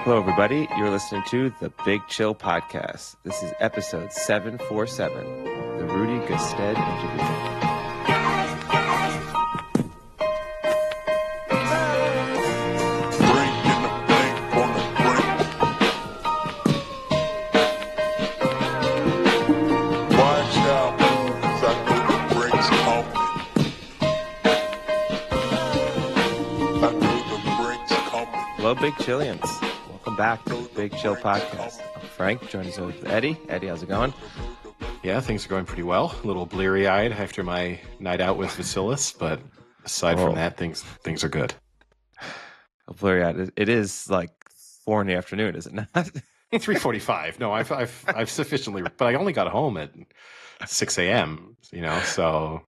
Hello, everybody. You're listening to the Big Chill Podcast. This is episode 747, the Rudy Gestede interview. Hello, Big Chillians. Welcome back to the Big Chill Podcast. I'm Frank, joined us with Eddie. Eddie, how's it going? Yeah, things are going pretty well. A little bleary-eyed after my night out with Vasilis, but aside from that, things are good. Bleary-eyed. It is like 4 in the afternoon, is it not? 3:45. No, I've sufficiently, but I only got home at 6 a.m. So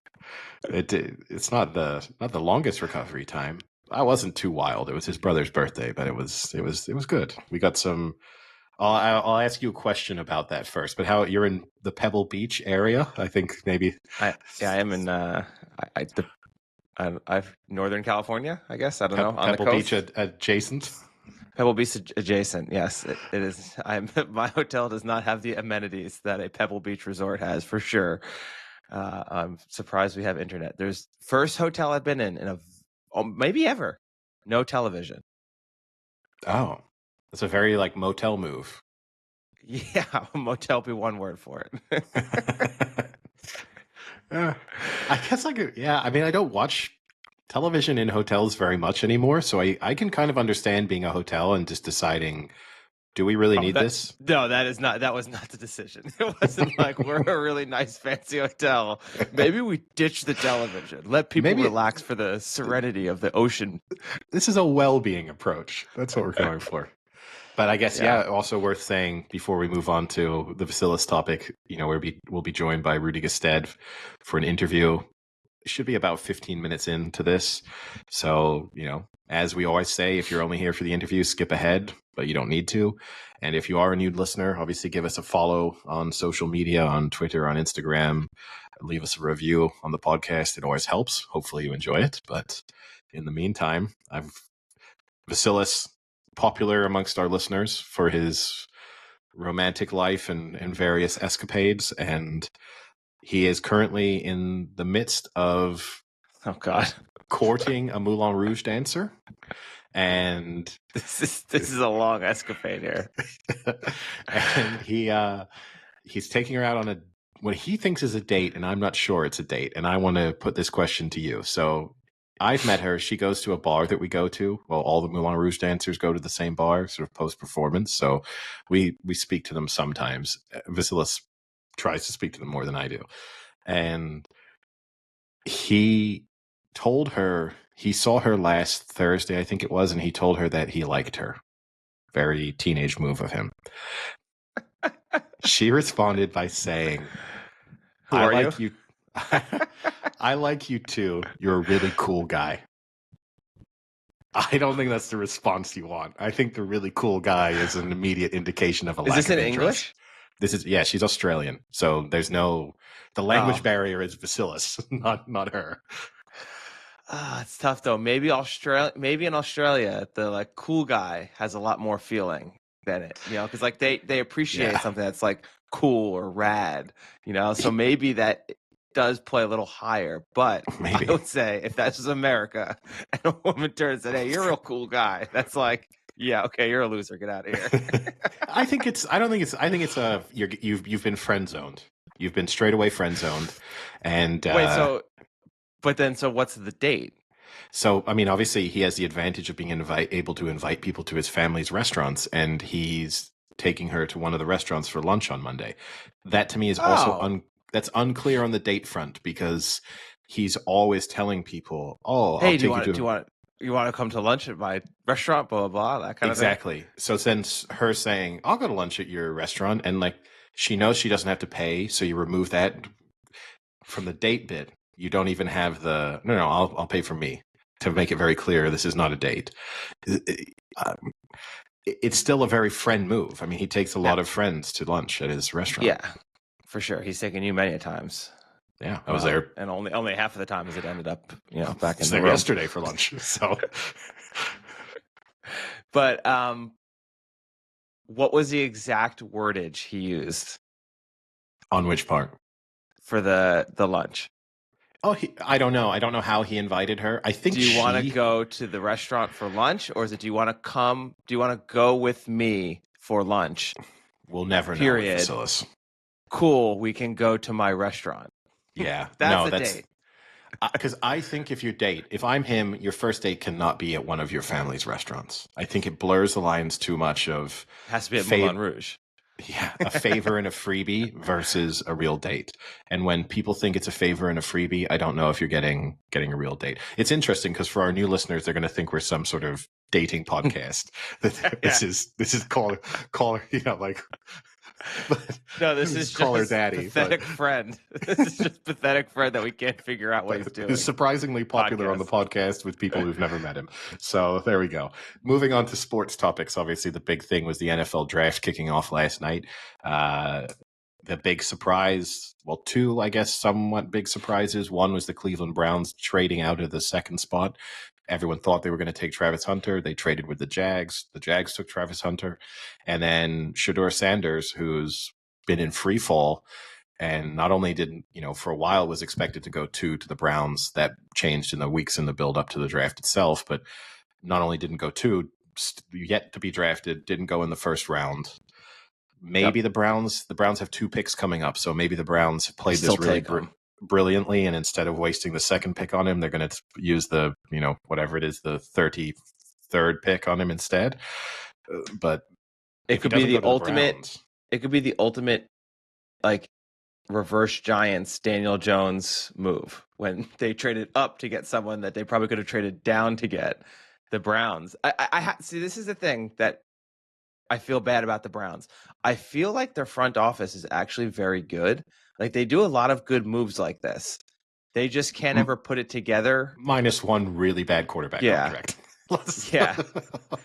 it's not the longest recovery time. I wasn't too wild. It was his brother's birthday, but it was good. We got some. I'll ask you a question about that first. But how you're in the Pebble Beach area? I think maybe. I am in I've Northern California. I guess I don't know. On Pebble the coast. Beach adjacent. Pebble Beach adjacent. Yes, it is. My hotel does not have the amenities that a Pebble Beach resort has for sure. I'm surprised we have internet. There's first hotel I've been in maybe ever, no television. Oh, that's a very motel move. Yeah, motel be one word for it. I guess I could. Yeah, I mean, I don't watch television in hotels very much anymore, so I can kind of understand being a hotel and just deciding, do we really need this? No, that was not the decision. It wasn't like we're a really nice fancy hotel. Maybe we ditch the television. Let people relax for the serenity of the ocean. This is a well-being approach. That's what we're going for. But I guess, also worth saying before we move on to the Vasilis topic, we'll be joined by Rudy Gestede for an interview. It should be about 15 minutes into this. So, as we always say, if you're only here for the interview, skip ahead, but you don't need to. And if you are a new listener, obviously give us a follow on social media, on Twitter, on Instagram. Leave us a review on the podcast. It always helps. Hopefully you enjoy it. But in the meantime, Vasilis, popular amongst our listeners for his romantic life and various escapades. And he is currently in the midst of courting a Moulin Rouge dancer. And this is a long escapade here. And he's taking her out on what he thinks is a date, and I'm not sure it's a date. And I want to put this question to you. So I've met her. She goes to a bar that we go to. Well, all the Moulin Rouge dancers go to the same bar, sort of post-performance. So we speak to them sometimes. Vasilis tries to speak to them more than I do. And he saw her last Thursday, I think it was, and he told her that he liked her. Very teenage move of him. She responded by saying, I like you. I like you too. You're a really cool guy. I don't think that's the response you want. I think the really cool guy is an immediate indication of a lack of interest. Is this in English? She's Australian. So there's the language barrier is Vasilis, not her. It's tough though. Maybe in Australia, the cool guy has a lot more feeling than it, because they appreciate something that's cool or rad, so maybe that does play a little higher. But maybe. I would say if that's just America and a woman turns and, hey, you're a real cool guy, that's yeah, okay, you're a loser. Get out of here. I think it's you've been friend zoned. You've been straight away friend zoned. And wait, so what's the date? So, I mean, obviously he has the advantage of being able to invite people to his family's restaurants, and he's taking her to one of the restaurants for lunch on Monday. That to me is also that's unclear on the date front, because he's always telling people, hey, do you want to come to lunch at my restaurant, blah, blah, blah, that kind of thing? Exactly. So since her saying, I'll go to lunch at your restaurant, and she knows she doesn't have to pay, so you remove that from the date bit. You don't even have no, I'll pay for me, to make it very clear this is not a date. It's still a very friend move. I mean, he takes a lot of friends to lunch at his restaurant. Yeah, for sure. He's taken you many a times. Yeah, I was there. And only half of the time as it ended up, back in the there room. Yesterday for lunch. So, but What was the exact wordage he used On which part? for the lunch? Oh, I don't know. I don't know how he invited her. I think Do you want to she. go to the restaurant for lunch, or is it do you want to come? Do you want to go with me for lunch? We'll never know with Period. Vasilis. Cool. We can go to my restaurant. Yeah, That's no, a that's date. because I think if I'm him, your first date cannot be at one of your family's restaurants. I think it blurs the lines too much of It has to be at Moulin Rouge. Yeah, a favor and a freebie versus a real date. And when people think it's a favor and a freebie, I don't know if you're getting a real date. It's interesting because for our new listeners, they're going to think we're some sort of dating podcast. This is call like. No, this is call her just daddy, pathetic friend. This is just pathetic friend that we can't figure out what he's doing. He's surprisingly popular on the podcast with people who've never met him. So there we go. Moving on to sports topics. Obviously, the big thing was the NFL draft kicking off last night. The big surprise, well, two, I guess, somewhat big surprises. One was the Cleveland Browns trading out of the second spot. Everyone thought they were going to take Travis Hunter. They traded with the Jags. The Jags took Travis Hunter. And then Shadeur Sanders, who's been in free fall, and not only did, for a while was expected to go to the Browns. That changed in the weeks in the build up to the draft itself. But not only didn't go yet to be drafted, didn't go in the first round. Maybe the Browns have 2 picks coming up. So maybe the Browns played this really brilliantly. And instead of wasting the second pick on him, they're going to use the, whatever it is, the 33rd pick on him instead. But it could be the ultimate. It could be the ultimate, like, reverse Giants Daniel Jones move when they traded up to get someone that they probably could have traded down to get. The Browns. I see. This is the thing that I feel bad about the Browns. I feel like their front office is actually very good. Like, they do a lot of good moves like this. They just can't ever put it together. Minus one really bad quarterback contract. Yeah.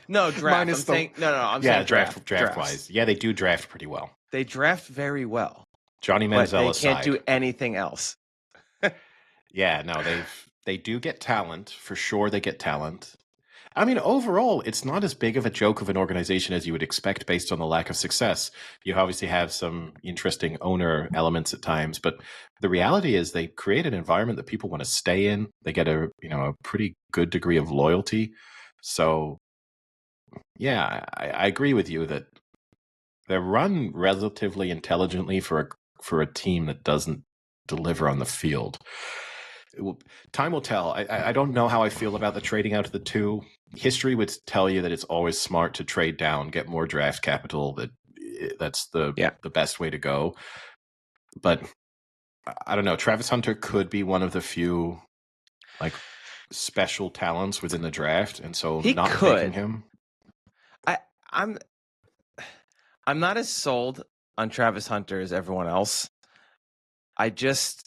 No, draft. I'm saying draft wise. Yeah, they do draft pretty well. They draft very well. Johnny Manziel aside. They can't do anything else. Yeah, no, they do get talent. For sure they get talent. I mean, overall, it's not as big of a joke of an organization as you would expect based on the lack of success. You obviously have some interesting owner elements at times, but the reality is they create an environment that people want to stay in. They get a pretty good degree of loyalty. So, yeah, I agree with you that they're run relatively intelligently for a team that doesn't deliver on the field. Time will tell. I don't know how I feel about the trading out of the 2. History would tell you that it's always smart to trade down, get more draft capital. That's the best way to go. But I don't know. Travis Hunter could be one of the few special talents within the draft, and so taking him. I'm not as sold on Travis Hunter as everyone else. I just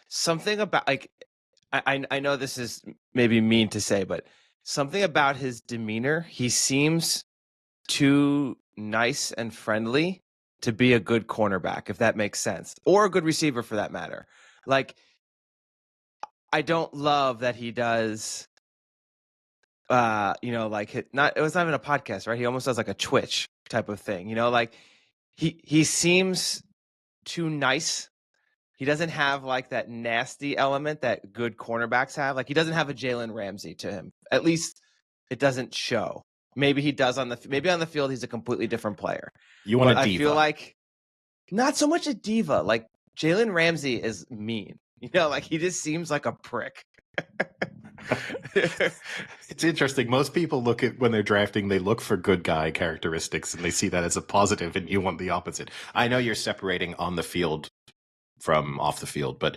something about I know this is maybe mean to say, but something about his demeanor, he seems too nice and friendly to be a good cornerback, if that makes sense, or a good receiver for that matter. Like, I don't love that he does, it was not even a podcast, right? He almost does like a Twitch type of thing, like he seems too nice. He doesn't have like that nasty element that good cornerbacks have. Like, he doesn't have a Jalen Ramsey to him. At least it doesn't show. Maybe he does on the field. He's a completely different player. You want a diva? I feel like not so much a diva. Like, Jalen Ramsey is mean. Like, he just seems like a prick. It's interesting. Most people look at when they're drafting, they look for good guy characteristics and they see that as a positive, and you want the opposite. I know you're separating on the field from off the field, but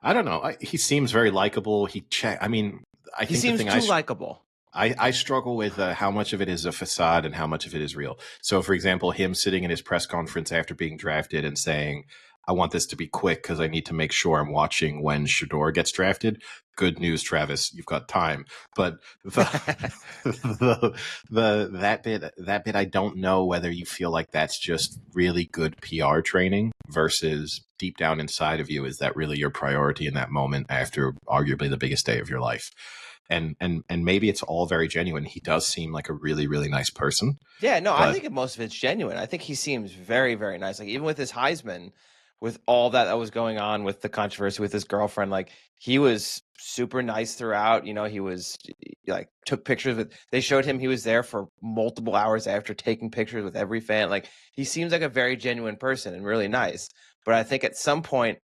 I don't know. He seems very likable. He seems too likable. I struggle with how much of it is a facade and how much of it is real. So, for example, him sitting in his press conference after being drafted and saying, I want this to be quick because I need to make sure I'm watching when Shadeur gets drafted. Good news, Travis, you've got time. But that bit, I don't know whether you feel like that's just really good PR training versus deep down inside of you, is that really your priority in that moment after arguably the biggest day of your life? and maybe it's all very genuine. He does seem like a really, really nice person. Yeah, no, I But think most of it's genuine. I think he seems very, very nice. Like even with his Heisman, with all that was going on with the controversy with his girlfriend, like he was super nice throughout. He was like took pictures with. They showed him he was there for multiple hours after taking pictures with every fan. Like he seems like a very genuine person and really nice. But I think at some point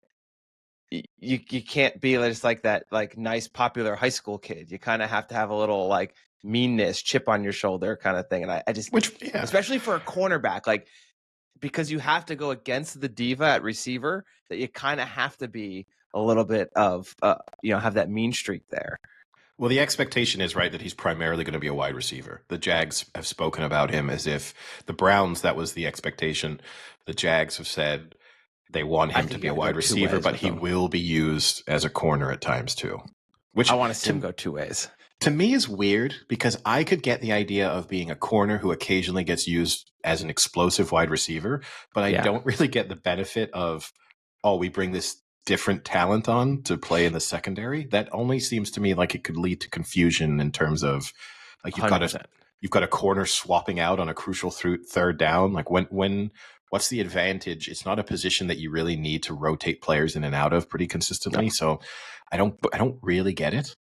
you can't be just like that like nice popular high school kid. You kind of have to have a little like meanness, chip on your shoulder kind of thing. And I just especially for a cornerback, like because you have to go against the diva at receiver, that you kind of have to be a little bit of have that mean streak there. Well, the expectation is, right, that he's primarily going to be a wide receiver. The Jags have spoken about him as if the Browns, that was the expectation. The Jags have said they want him to be a wide receiver, but he will be used as a corner at times too. Which I want to see him go two ways. To me is weird because I could get the idea of being a corner who occasionally gets used as an explosive wide receiver, but I don't really get the benefit of, we bring this different talent on to play in the secondary. That only seems to me like it could lead to confusion in terms of like you've got a corner swapping out on a crucial third down. Like when what's the advantage? It's not a position that you really need to rotate players in and out of pretty consistently. No. So I don't really get it.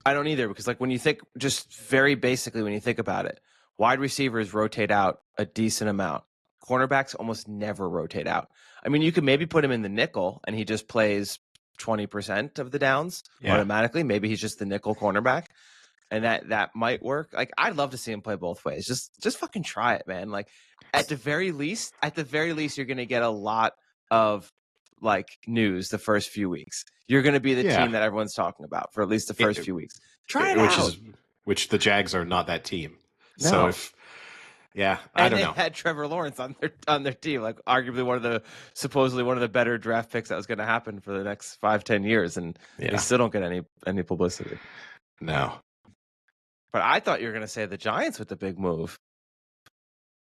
I don't either, because like when you think, just very basically, when you think about it, wide receivers rotate out a decent amount. Cornerbacks almost never rotate out. I mean, you could maybe put him in the nickel and he just plays 20% of the downs automatically. Maybe he's just the nickel cornerback, and that might work. Like I'd love to see him play both ways. Just fucking try it, man. Like at the very least, you're going to get a lot of like news the first few weeks. You're going to be the team that everyone's talking about for at least the first few weeks. Try it out. Which the Jags are not that team. No. So if I don't know. They had Trevor Lawrence on their team, like arguably supposedly one of the better draft picks that was going to happen for the next 5-10 years, and they still don't get any publicity. No. But I thought you were going to say the Giants with the big move,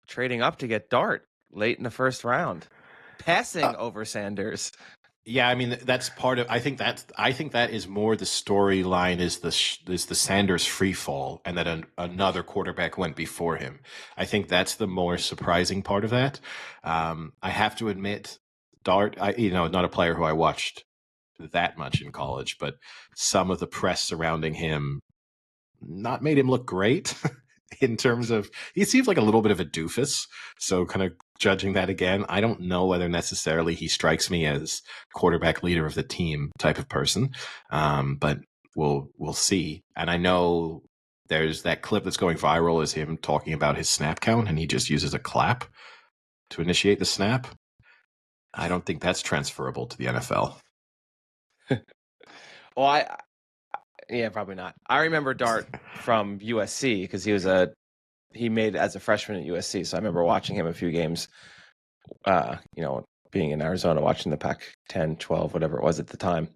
trading up to get Dart late in the first round, passing over Sanders. Yeah, I mean that's part of. I think that is more the storyline is the Sanders free fall, and that another quarterback went before him. I think that's the more surprising part of that. I have to admit, Dart, not a player who I watched that much in college, but some of the press surrounding him not made him look great. In terms of, he seems like a little bit of a doofus. So kind of judging that again, I don't know whether necessarily he strikes me as quarterback leader of the team type of person. But we'll see. And I know there's that clip that's going viral is him talking about his snap count, and he just uses a clap to initiate the snap. I don't think that's transferable to the NFL. Well, yeah, probably not. I remember Dart from USC because he made as a freshman at USC. So I remember watching him a few games, being in Arizona, watching the Pac-10, 12, whatever it was at the time.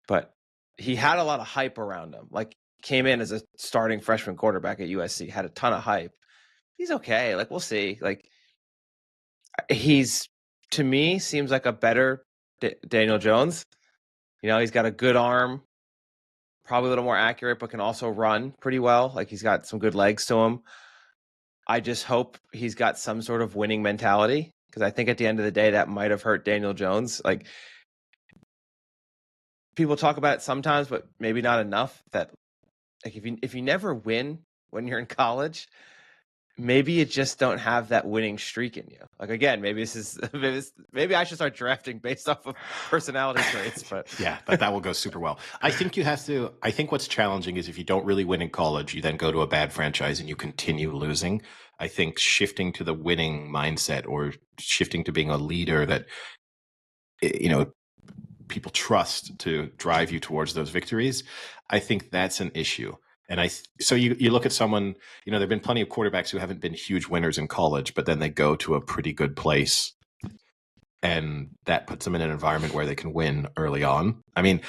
But he had a lot of hype around him. Like came in as a starting freshman quarterback at USC, had a ton of hype. He's okay. Like we'll see. Like he's, to me, seems like a better Daniel Jones. He's got a good arm. Probably a little more accurate, but can also run pretty well. Like he's got some good legs to him. I just hope he's got some sort of winning mentality, because I think at the end of the day that might have hurt Daniel Jones. Like people talk about it sometimes, but maybe not enough. That like if you never win when you're in college, maybe you just don't have that winning streak in you. Like again, maybe I should start drafting based off of personality traits. But yeah, but that will go super well. I think what's challenging is if you don't really win in college, you then go to a bad franchise and you continue losing. I think shifting to the winning mindset, or shifting to being a leader that people trust to drive you towards those victories, I think that's an issue. And so you look at someone, there've been plenty of quarterbacks who haven't been huge winners in college, but then they go to a pretty good place, and that puts them in an environment where they can win early on. I mean,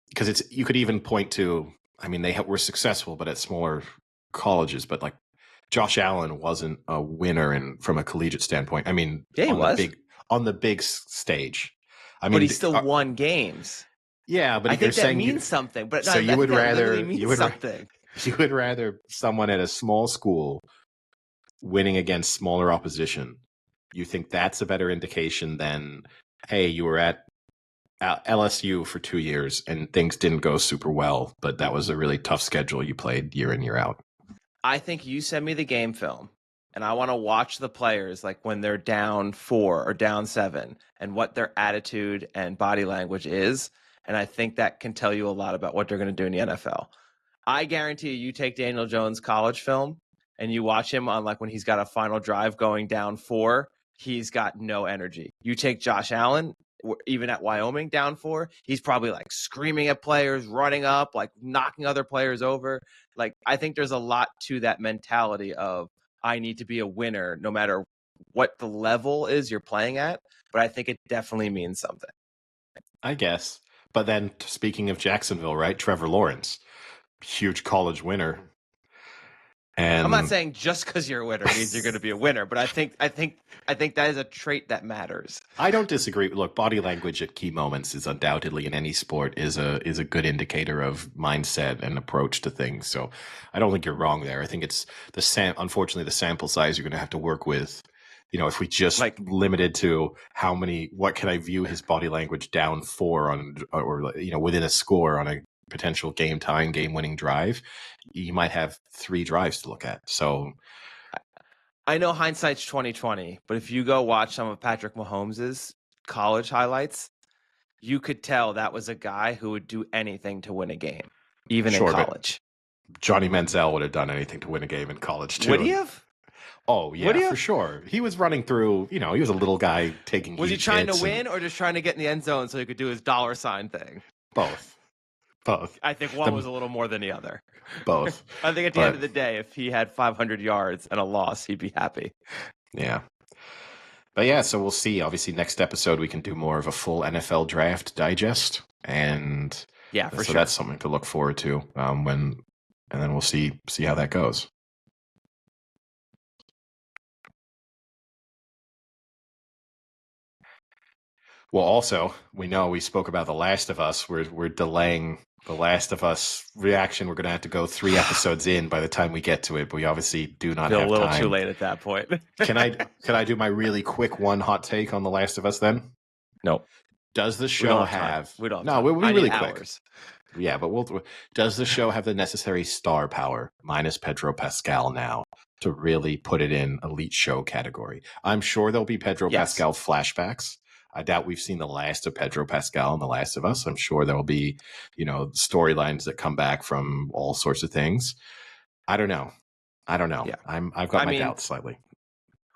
because you could even point to, I mean, they were successful, but at smaller colleges. But like Josh Allen wasn't a winner from a collegiate standpoint. I mean, yeah, he was on the big stage. I mean, but he still won games. Yeah, but I you're think that saying means something. But no, so I you think would that literally rather means something. you would rather someone at a small school winning against smaller opposition. You think that's a better indication than, hey, you were at LSU for 2 years and things didn't go super well, but that was a really tough schedule you played year in, year out. I think you send me the game film and I want to watch the players like when they're down 4 or down 7 and what their attitude and body language is. And I think that can tell you a lot about what they're going to do in the NFL. I guarantee you take Daniel Jones' college film and you watch him on like when he's got a final drive going down 4, he's got no energy. You take Josh Allen, even at Wyoming down 4, he's probably like screaming at players, running up, like knocking other players over. Like I think there's a lot to that mentality of I need to be a winner no matter what the level is you're playing at, but I think it definitely means something. I guess. But then speaking of Jacksonville, right? Trevor Lawrence, huge college winner. And I'm not saying just because you're a winner means you're going to be a winner, but I think that is a trait that matters. I don't disagree. Look, body language at key moments is undoubtedly in any sport is a good indicator of mindset and approach to things. So I don't think you're wrong there. I think it's unfortunately the sample size you're going to have to work with. You know, if we just Like limited to what can I view his body language down 4 on, or you know, within a score on a potential game tying, game winning drive, you might have 3 drives to look at. So I know hindsight's 2020, but if you go watch some of Patrick Mahomes's college highlights, you could tell that was a guy who would do anything to win a game, even in college. Johnny Manziel would have done anything to win a game in college too. Would he have? Oh yeah, for sure. He was running through. You know, he was a little guy taking. Was he trying to win or just trying to get in the end zone so he could do his $ thing? Both. I think one was a little more than the other. Both. I think at the end of the day, if he had 500 yards and a loss, he'd be happy. Yeah. But yeah, so we'll see. Obviously, next episode we can do more of a full NFL draft digest, and yeah, for so sure. that's something to look forward to. And then we'll see how that goes. Well, also, we know we spoke about The Last of Us. We're delaying The Last of Us reaction. We're going to have to go 3 episodes in by the time we get to it, but we obviously do not have time. A little too late at that point. Can I do my really quick one hot take on The Last of Us then? No. Does the show have... We don't have no, time. we'll be really quick. Hours. Yeah, but does the show have the necessary star power, minus Pedro Pascal now, to really put it in elite show category? I'm sure there'll be Pedro Pascal flashbacks. I doubt we've seen the last of Pedro Pascal in The Last of Us. I'm sure there will be, you know, storylines that come back from all sorts of things. I don't know. Yeah. I've got my doubts slightly.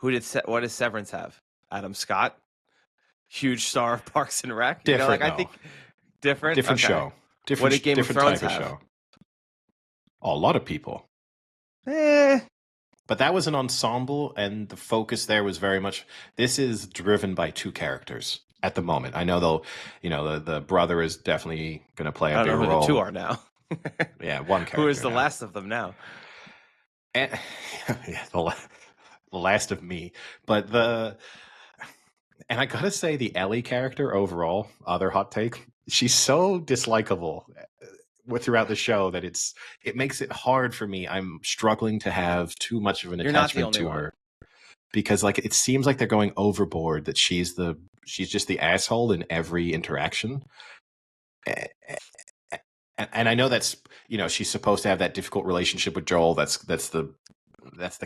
What does Severance have? Adam Scott, huge star of Parks and Rec. Different. I think different. Different show. Different. What did Game of Thrones have? Show. Oh, a lot of people. But that was an ensemble, and the focus there was very much. This is driven by 2 characters at the moment. I know they'll, you know, the brother is definitely going to play a big role. I don't know who the 2 are now. Yeah, one character. Who is the last of them now? And, yeah, the last of me. But and I gotta say, the Ellie character overall, other hot take, she's so dislikable throughout the show that it makes it hard for me. I'm struggling to have too much of an attachment to her because like it seems like they're going overboard, that she's just the asshole in every interaction. And I know that's, you know, she's supposed to have that difficult relationship with Joel. That's the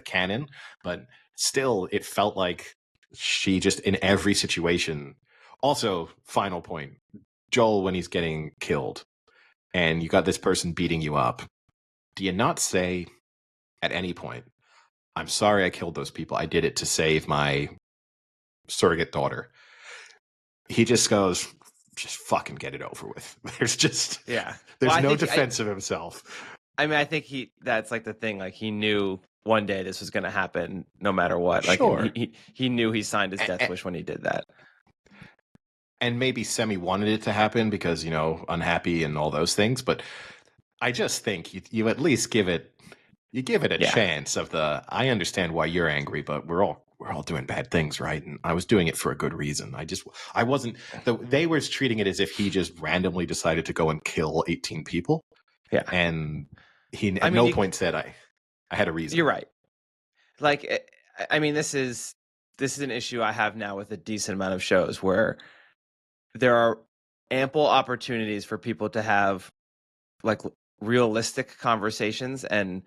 canon, but still it felt like she just in every situation. Also, final point, Joel, when he's getting killed and you got this person beating you up, do you not say at any point, I'm sorry I killed those people. I did it to save my surrogate daughter. He just goes, just fucking get it over with. There's no defense of himself. I mean, I think that's like the thing. Like he knew one day this was going to happen no matter what. Like sure. he knew he signed his death wish when he did that. And maybe Semi wanted it to happen because, you know, unhappy and all those things. But I just think you at least give it a chance of I understand why you're angry, but we're we're all doing bad things, right? And I was doing it for a good reason. I wasn't. They were treating it as if he just randomly decided to go and kill 18 people. Yeah, and he at no point said I had a reason. You're right. Like, I mean, this is an issue I have now with a decent amount of shows where there are ample opportunities for people to have like realistic conversations and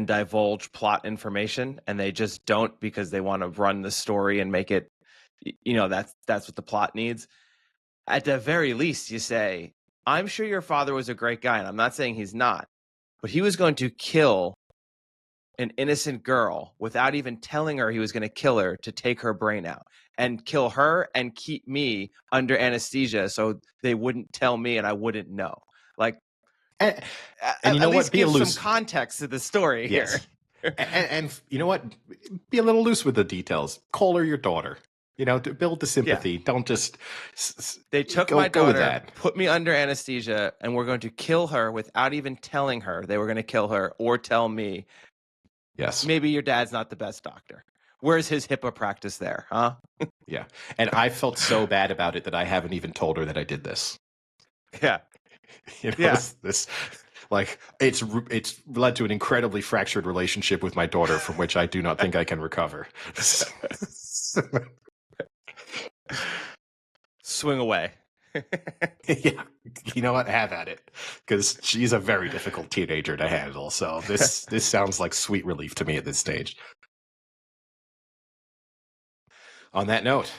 divulge plot information, and they just don't because they want to run the story and make it, that's what the plot needs. At the very least, you say, I'm sure your father was a great guy, and I'm not saying he's not, but he was going to kill an innocent girl without even telling her he was going to kill her to take her brain out and kill her and keep me under anesthesia so they wouldn't tell me and I wouldn't know. Like, and you know at least what? Be give a loose some context to the story here. and you know what? Be a little loose with the details. Call her your daughter. To build the sympathy. Yeah. Don't just. They took my daughter, put me under anesthesia, and were going to kill her without even telling her they were going to kill her or tell me. Yes. Maybe your dad's not the best doctor. Where's his HIPAA practice there, huh? Yeah. And I felt so bad about it that I haven't even told her that I did this. Yeah. This like it's led to an incredibly fractured relationship with my daughter from which I do not think I can recover. Swing away. Yeah, you know what? Have at it, because she's a very difficult teenager to handle. So this sounds like sweet relief to me at this stage. On that note,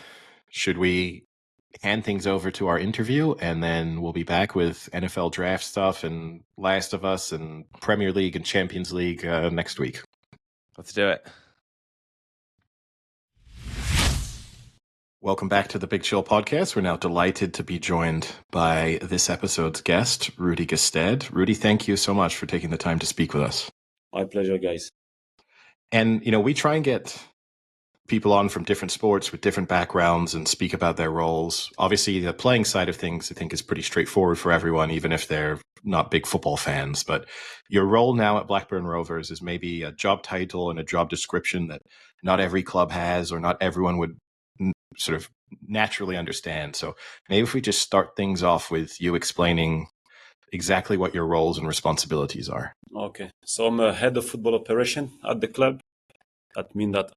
should we hand things over to our interview, and then we'll be back with NFL draft stuff and Last of Us and Premier League and Champions League next week. Let's do it. Welcome back to the Big Chill Podcast. We're now delighted to be joined by this episode's guest, Rudy Gestede. Rudy, thank you so much for taking the time to speak with us. My pleasure, guys. And, we try and get people on from different sports with different backgrounds and speak about their roles. Obviously, the playing side of things, I think, is pretty straightforward for everyone, even if they're not big football fans. But your role now at Blackburn Rovers is maybe a job title and a job description that not every club has or not everyone would sort of naturally understand. So maybe if we just start things off with you explaining exactly what your roles and responsibilities are. Okay. So I'm a head of football operation at the club. That means that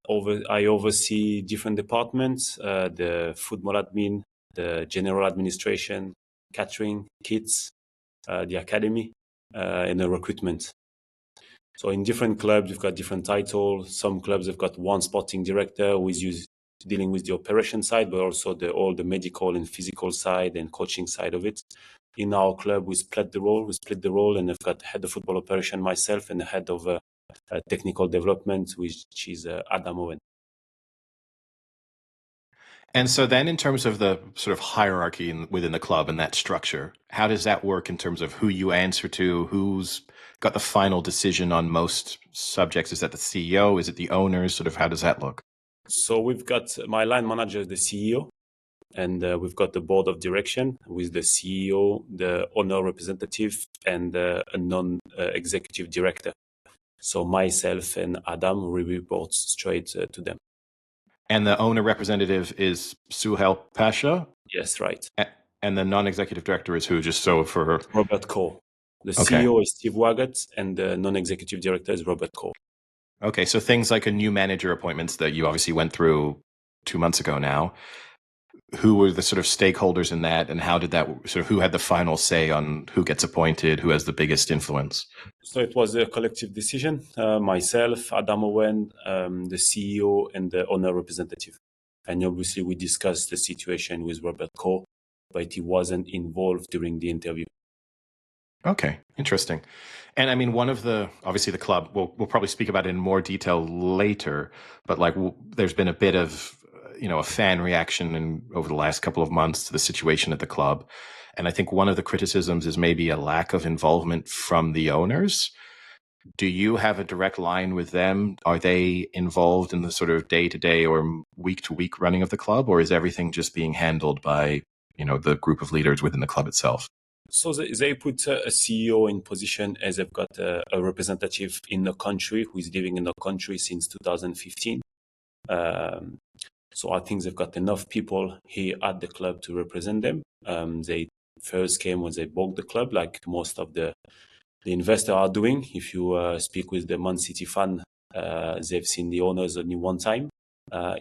I oversee different departments, the football admin, the general administration, catering, kids, the academy, and the recruitment. So in different clubs, we've got different titles. Some clubs have got one sporting director who is dealing with the operation side, but also all the medical and physical side and coaching side of it. In our club, we split the role, and I've got head of football operation myself and the head of technical development, which is Adam Owen. And so then in terms of the sort of hierarchy within the club and that structure, how does that work in terms of who you answer to, who's got the final decision on most subjects? Is that the CEO? Is it the owners? Sort of how does that look? So we've got my line manager, the CEO, and we've got the board of direction with the CEO, the owner representative, and a non-executive director. So myself and Adam, we report straight to them. And the owner representative is Suhail Pasha? Yes, right. And the non-executive director is who, just so for... Robert Coe. The CEO is Steve Waggett, and the non-executive director is Robert Coe. Okay, so things like a new manager appointments that you obviously went through 2 months ago now, who were the sort of stakeholders in that, and how did that sort of, who had the final say on who gets appointed, who has the biggest influence? So it was a collective decision. Myself, Adam Owen, the CEO, and the owner representative. And obviously we discussed the situation with Robert Coe, but he wasn't involved during the interview. Okay, interesting. And I mean, obviously the club, we'll probably speak about it in more detail later, but like there's been a bit of, a fan reaction over the last couple of months to the situation at the club. And I think one of the criticisms is maybe a lack of involvement from the owners. Do you have a direct line with them? Are they involved in the sort of day-to-day or week-to-week running of the club, or is everything just being handled by, the group of leaders within the club itself? So they put a CEO in position as they've got a representative in the country who is living in the country since 2015. So I think they've got enough people here at the club to represent them. They first came when they bought the club, like most of the investors are doing. If you speak with the Man City fan, they've seen the owners only one time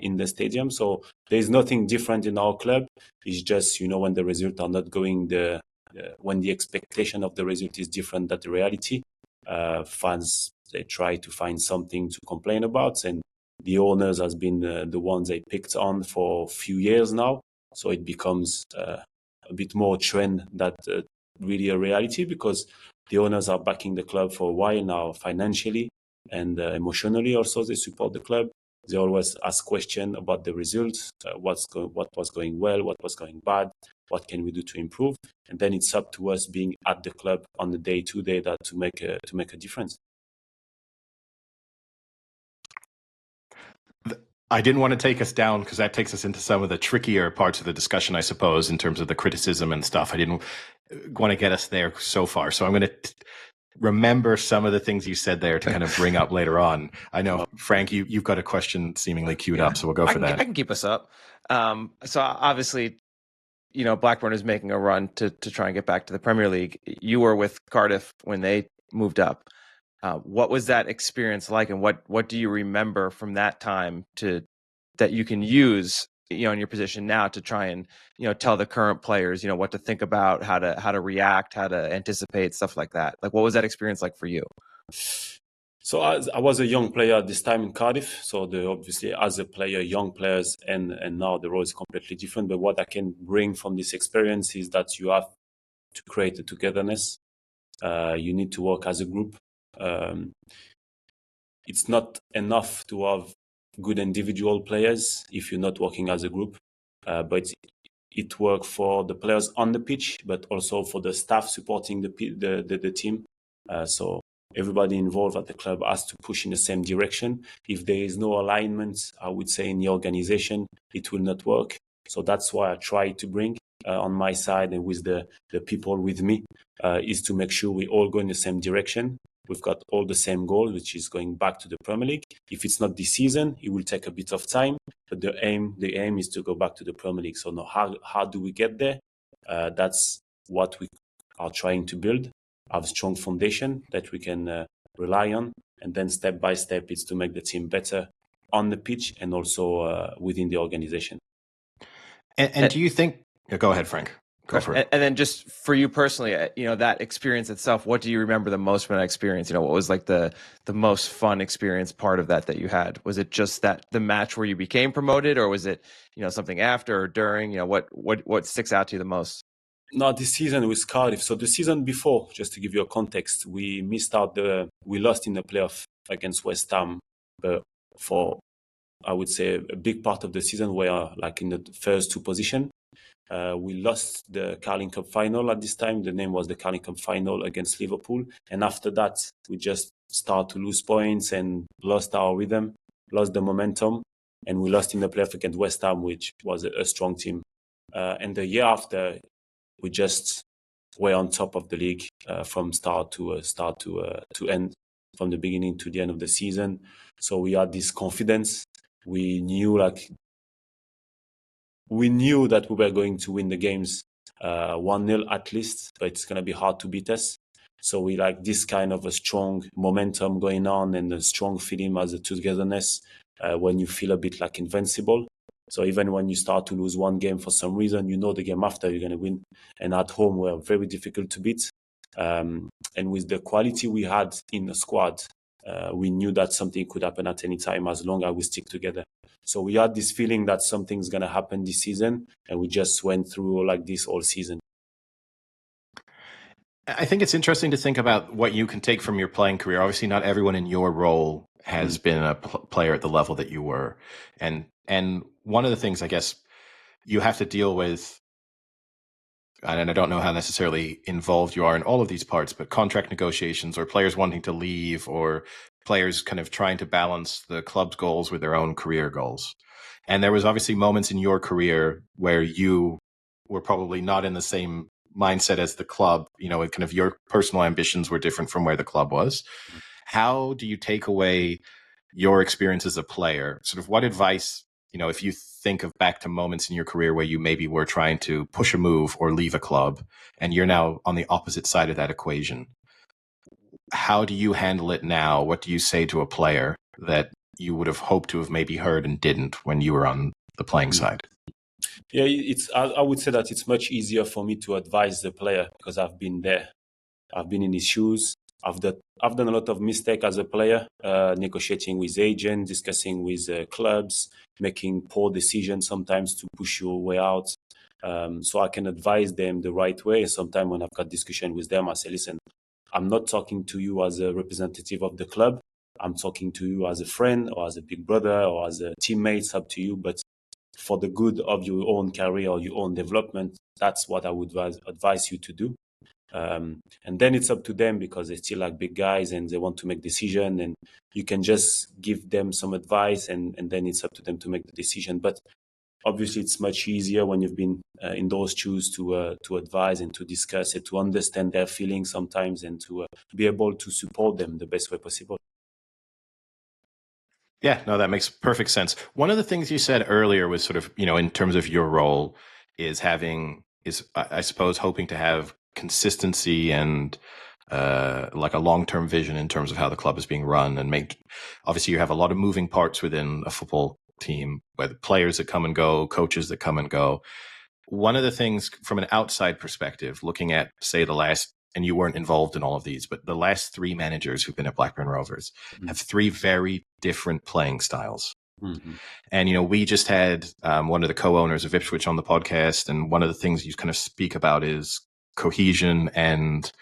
in the stadium. So there's nothing different in our club. It's just, when the results are not going when the expectation of the result is different than the reality, fans, they try to find something to complain about. And the owners has been the ones they picked on for a few years now. So it becomes a bit more trend than really a reality, because the owners are backing the club for a while now, financially and emotionally. Also, they support the club. They always ask questions about the results, what was going well, what was going bad, what can we do to improve, and then it's up to us being at the club on the day-to-day to make a difference. I didn't want to take us down, because that takes us into some of the trickier parts of the discussion, I suppose, in terms of the criticism and stuff. I didn't want to get us there so far. So I'm going to remember some of the things you said there to kind of bring up later on. I know, Frank, you've got a question seemingly queued up, so we'll go for that. I can keep us up. So obviously, Blackburn is making a run to try and get back to the Premier League. You were with Cardiff when they moved up. What was that experience like, and what do you remember from that time that you can use, in your position now to try and tell the current players what to think about, how to react, how to anticipate, stuff like that? Like, what was that experience like for you? So I was a young player at this time in Cardiff. So obviously, as a player, young players, and now the role is completely different. But what I can bring from this experience is that you have to create a togetherness. You need to work as a group. It's not enough to have good individual players if you're not working as a group. But it works for the players on the pitch, but also for the staff supporting the team. So everybody involved at the club has to push in the same direction. If there is no alignment, I would say, in the organization, it will not work. So that's why I try to bring on my side and with the people with me, is to make sure we all go in the same direction. We've got all the same goal, which is going back to the Premier League. If it's not this season, it will take a bit of time, but the aim is to go back to the Premier League. So now, how do we get there? That's what we are trying to build. Have a strong foundation that we can rely on, and then step by step, it's to make the team better on the pitch and also within the organization. And do you think? Go ahead, Frank. Go for it. And then just for you personally, that experience itself, what do you remember the most from that experience? What was like the most fun experience part of that you had? Was it just the match where you became promoted, or was it, something after or during? What sticks out to you the most? No, this season with Cardiff. So the season before, just to give you a context, we lost in the playoff against West Ham. But for, I would say, a big part of the season, we are like in the first two positions. We lost the Carling Cup final at this time. The name was the Carling Cup final against Liverpool. And after that, we just started to lose points and lost our rhythm, lost the momentum. And we lost in the playoff against West Ham, which was a strong team. And the year after, we just were on top of the league from start to end, from the beginning to the end of the season. So we had this confidence. We knew that we were going to win the games 1-0 at least, but it's going to be hard to beat us. So we like this kind of a strong momentum going on and a strong feeling as a togetherness when you feel a bit like invincible. So even when you start to lose one game for some reason, the game after you're going to win. And at home, we're very difficult to beat. And with the quality we had in the squad, we knew that something could happen at any time as long as we stick together. So we had this feeling that something's going to happen this season, and we just went through like this all season. I think it's interesting to think about what you can take from your playing career. Obviously, not everyone in your role has been a player at the level that you were. And one of the things, I guess, you have to deal with, and I don't know how necessarily involved you are in all of these parts, but contract negotiations or players wanting to leave or players kind of trying to balance the club's goals with their own career goals. And there was obviously moments in your career where you were probably not in the same mindset as the club, kind of your personal ambitions were different from where the club was. How do you take away your experience as a player, sort of what advice, if you think of back to moments in your career where you maybe were trying to push a move or leave a club, and you're now on the opposite side of that equation, how do you handle it now? What do you say to a player that you would have hoped to have maybe heard and didn't when you were on the playing side? Yeah, I would say that it's much easier for me to advise the player because I've been there. I've been in his shoes. I've done a lot of mistakes as a player, negotiating with agents, discussing with clubs, making poor decisions sometimes to push your way out. So I can advise them the right way. Sometimes when I've got discussion with them, I say, listen, I'm not talking to you as a representative of the club. I'm talking to you as a friend or as a big brother or as a teammate. It's up to you. But for the good of your own career or your own development, that's what I would advise you to do. And then it's up to them because they're still like big guys and they want to make decision, and you can just give them some advice and then it's up to them to make the decision. But obviously it's much easier when you've been in those shoes to advise and to discuss it, to understand their feelings sometimes, and to be able to support them the best way possible. Yeah, no, that makes perfect sense. One of the things you said earlier was sort of, in terms of your role is I suppose, hoping to have consistency and like a long-term vision in terms of how the club is being run, and obviously you have a lot of moving parts within a football team, whether players that come and go, coaches that come and go. One of the things from an outside perspective, looking at, say, and you weren't involved in all of these, but the last three managers who've been at Blackburn Rovers have three very different playing styles. Mm-hmm. And, we just had one of the co-owners of Ipswich on the podcast. And one of the things you kind of speak about is cohesion and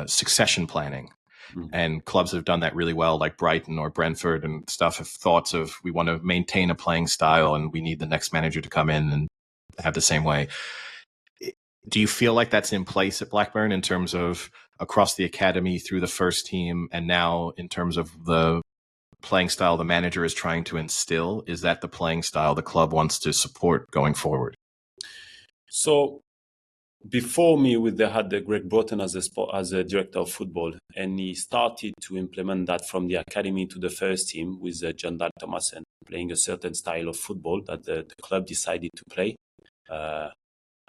succession planning. Mm-hmm. And clubs that have done that really well, like Brighton or Brentford and stuff, have thoughts of, we want to maintain a playing style and we need the next manager to come in and have the same way. Do you feel like that's in place at Blackburn in terms of across the academy through the first team, and now in terms of the playing style the manager is trying to instill? Is that the playing style the club wants to support going forward? So before me, they had Greg Broughton as a director of football, and he started to implement that from the academy to the first team with John Dal Thomason playing a certain style of football that the club decided to play.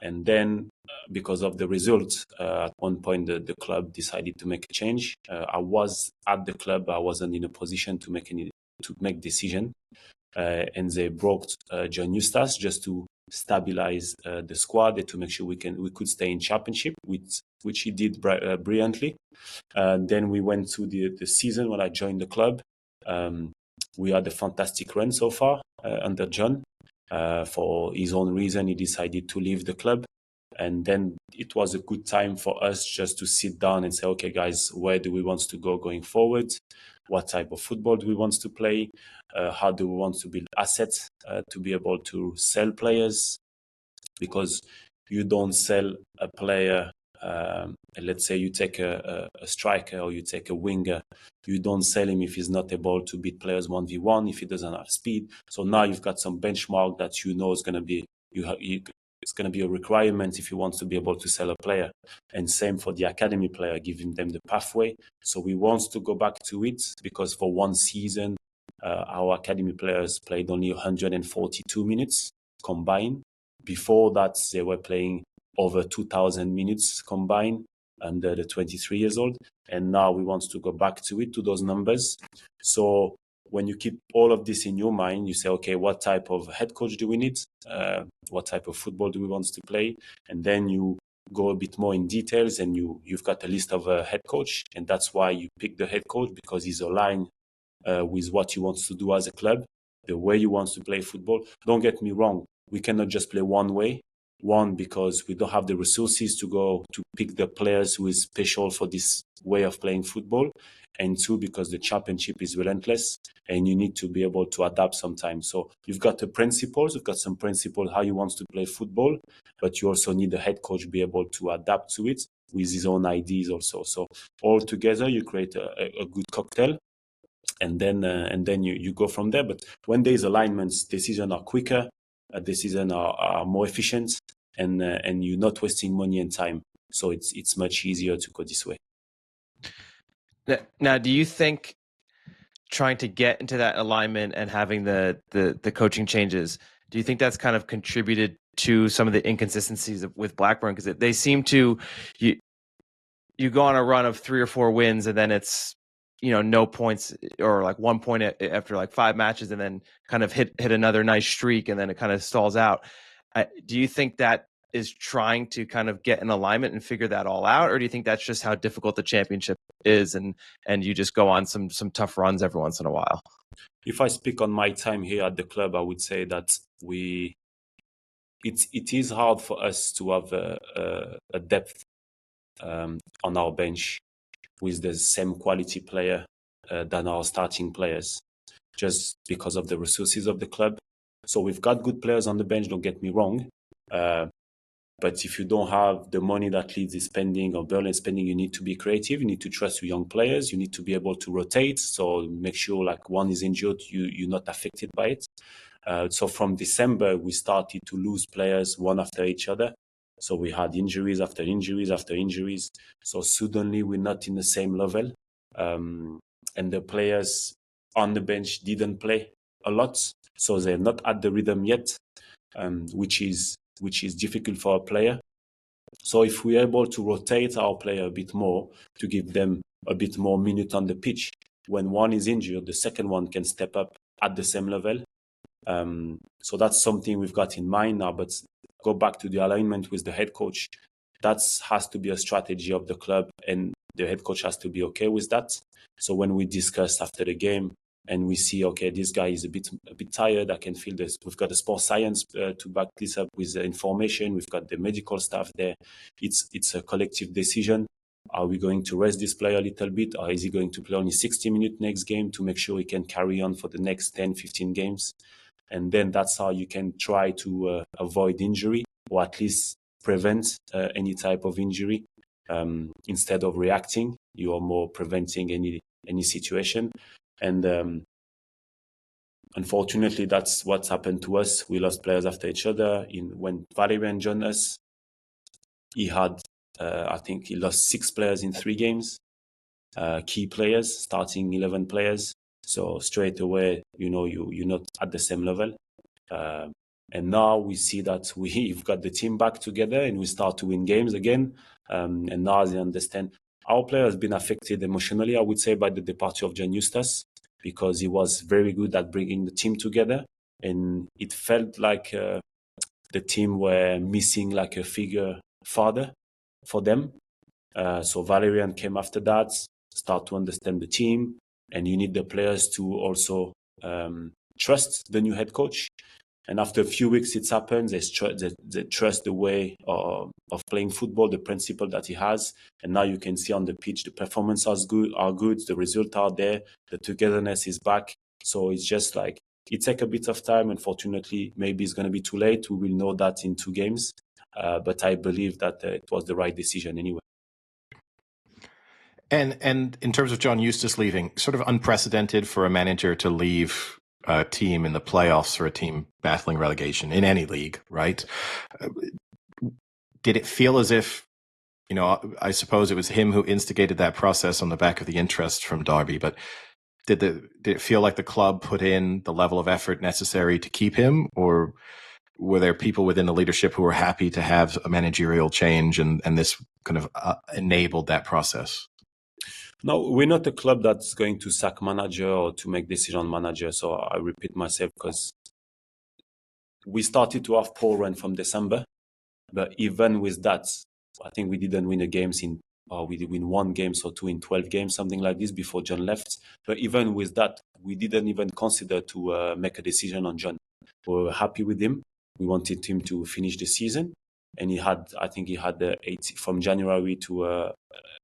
And then because of the results, at one point the club decided to make a change. I was at the club. I wasn't in a position to make decision. And they brought John Eustace just to stabilize the squad and to make sure we could stay in championship, which he did brilliantly. Then we went to the season when I joined the club. We had a fantastic run so far under John. For his own reason, he decided to leave the club. And then it was a good time for us just to sit down and say, okay, guys, where do we want to go going forward? What type of football do we want to play? How do we want to build assets to be able to sell players? Because you don't sell a player. Let's say you take a striker or you take a winger. You don't sell him if he's not able to beat players 1v1, if he doesn't have speed. So now you've got some benchmark that is going to be it's going to be a requirement if you want to be able to sell a player. And same for the academy player, giving them the pathway. So we want to go back to it because for one season, our academy players played only 142 minutes combined. Before that, they were playing over 2,000 minutes combined under the 23 years old. And now we want to go back to those numbers. So when you keep all of this in your mind, you say, okay, what type of head coach do we need? What type of football do we want to play? And then you go a bit more in details and you've got a list of a head coach. And that's why you pick the head coach, because he's aligned with what you want to do as a club, the way you want to play football. Don't get me wrong. We cannot just play one way. One, because we don't have the resources to go to pick the players who is special for this way of playing football. And two, because the championship is relentless and you need to be able to adapt sometimes. So you've got the principles, you've got some principles how you want to play football, but you also need the head coach to be able to adapt to it with his own ideas also. So all together, you create a good cocktail. And then you go from there. But when there's alignments, decisions are quicker, decisions are more efficient, and you're not wasting money and time. So it's much easier to go this way. Now, do you think trying to get into that alignment and having the coaching changes, do you think that's kind of contributed to some of the inconsistencies with Blackburn? Because they seem to, you go on a run of 3 or 4 wins and then it's, no points or like 1 point after like 5 matches, and then kind of hit another nice streak, and then it kind of stalls out. Do you think that is trying to kind of get an alignment and figure that all out, or do you think that's just how difficult the championship is, and you just go on some tough runs every once in a while? If I speak on my time here at the club, I would say that it is hard for us to have a depth on our bench with the same quality player than our starting players, just because of the resources of the club. So we've got good players on the bench, don't get me wrong. But if you don't have the money that Leeds is spending or Burnley is spending, you need to be creative. You need to trust your young players. You need to be able to rotate. So make sure like one is injured, you're not affected by it. So from December, we started to lose players one after each other. So we had injuries after injuries after injuries. So suddenly we're not in the same level. And the players on the bench didn't play a lot. So they're not at the rhythm yet, which is difficult for a player. So if we're able to rotate our player a bit more, to give them a bit more minute on the pitch, when one is injured, the second one can step up at the same level. So that's something we've got in mind now. But go back to the alignment with the head coach. That has to be a strategy of the club, and the head coach has to be okay with that. So when we discuss after the game, and we see, okay, this guy is a bit tired, I can feel this. We've got the sports science to back this up with the information. We've got the medical staff there. It's a collective decision. Are we going to rest this player a little bit, or is he going to play only 60 minutes next game to make sure he can carry on for the next 10, 15 games? And then that's how you can try to avoid injury, or at least prevent any type of injury. Instead of reacting, you are more preventing any situation. And unfortunately, that's what's happened to us. We lost players after each other. When Valerian joined us, he had, I think he lost 6 players in 3 games, key players, starting 11 players. So straight away, you're not at the same level. And now we see that we've got the team back together and we start to win games again. And now they understand. Our player has been affected emotionally, I would say, by the departure of John Eustace, because he was very good at bringing the team together. And it felt like the team were missing like a figure father for them. So Valerian came after that, start to understand the team. And you need the players to also trust the new head coach. And after a few weeks, it's happened. They trust the way of playing football, the principle that he has. And now you can see on the pitch, the performances are good. The results are there. The togetherness is back. So it's just like, it takes a bit of time. Unfortunately, maybe it's going to be too late. We will know that in 2 games. But I believe that it was the right decision anyway. And in terms of John Eustace leaving, sort of unprecedented for a manager to leave a team in the playoffs or a team battling relegation in any league, right? Did it feel as if, I suppose it was him who instigated that process on the back of the interest from Derby, but did it feel like the club put in the level of effort necessary to keep him, or were there people within the leadership who were happy to have a managerial change and this kind of enabled that process? No, we're not a club that's going to sack manager or to make decision on manager. So I repeat myself, because we started to have poor run from December. But even with that, I think we didn't win a game we did win 1 game or 2 in 12 games, something like this, before John left. But even with that, we didn't even consider to make a decision on John. We were happy with him. We wanted him to finish the season. And he had from January to,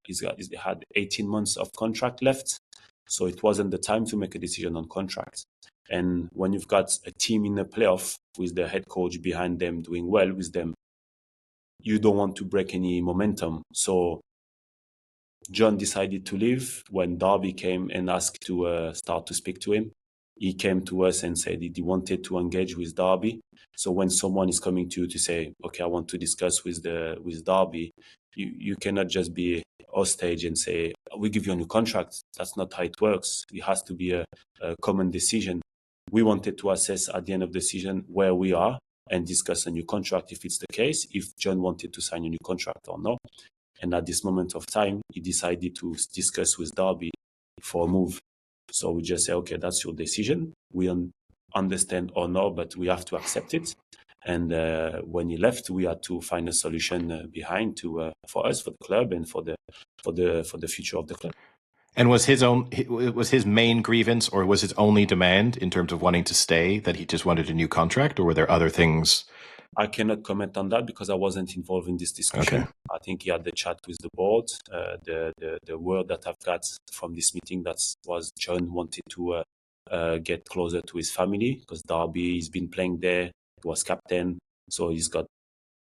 he had 18 months of contract left. So it wasn't the time to make a decision on contract. And when you've got a team in the playoff with the head coach behind them doing well with them, you don't want to break any momentum. So John decided to leave when Derby came and asked to start to speak to him. he came to us and said he wanted to engage with Derby. So when someone is coming to you to say, okay, I want to discuss with Derby, you cannot just be hostage and say, we give you a new contract. That's not how it works. It has to be a common decision. We wanted to assess at the end of the season where we are and discuss a new contract if it's the case, if John wanted to sign a new contract or not. And at this moment of time, he decided to discuss with Derby for a move. So we just say, okay, that's your decision. We understand or not, but we have to accept it. And when he left, we had to find a solution behind for us, for the club, and for the future of the club. And was his main grievance, or was his only demand in terms of wanting to stay that he just wanted a new contract, or were there other things? I cannot comment on that because I wasn't involved in this discussion. Okay. I think he had the chat with the board. The word that I've got from this meeting was John wanted to get closer to his family because Derby, he's been playing there. He was captain, so he's got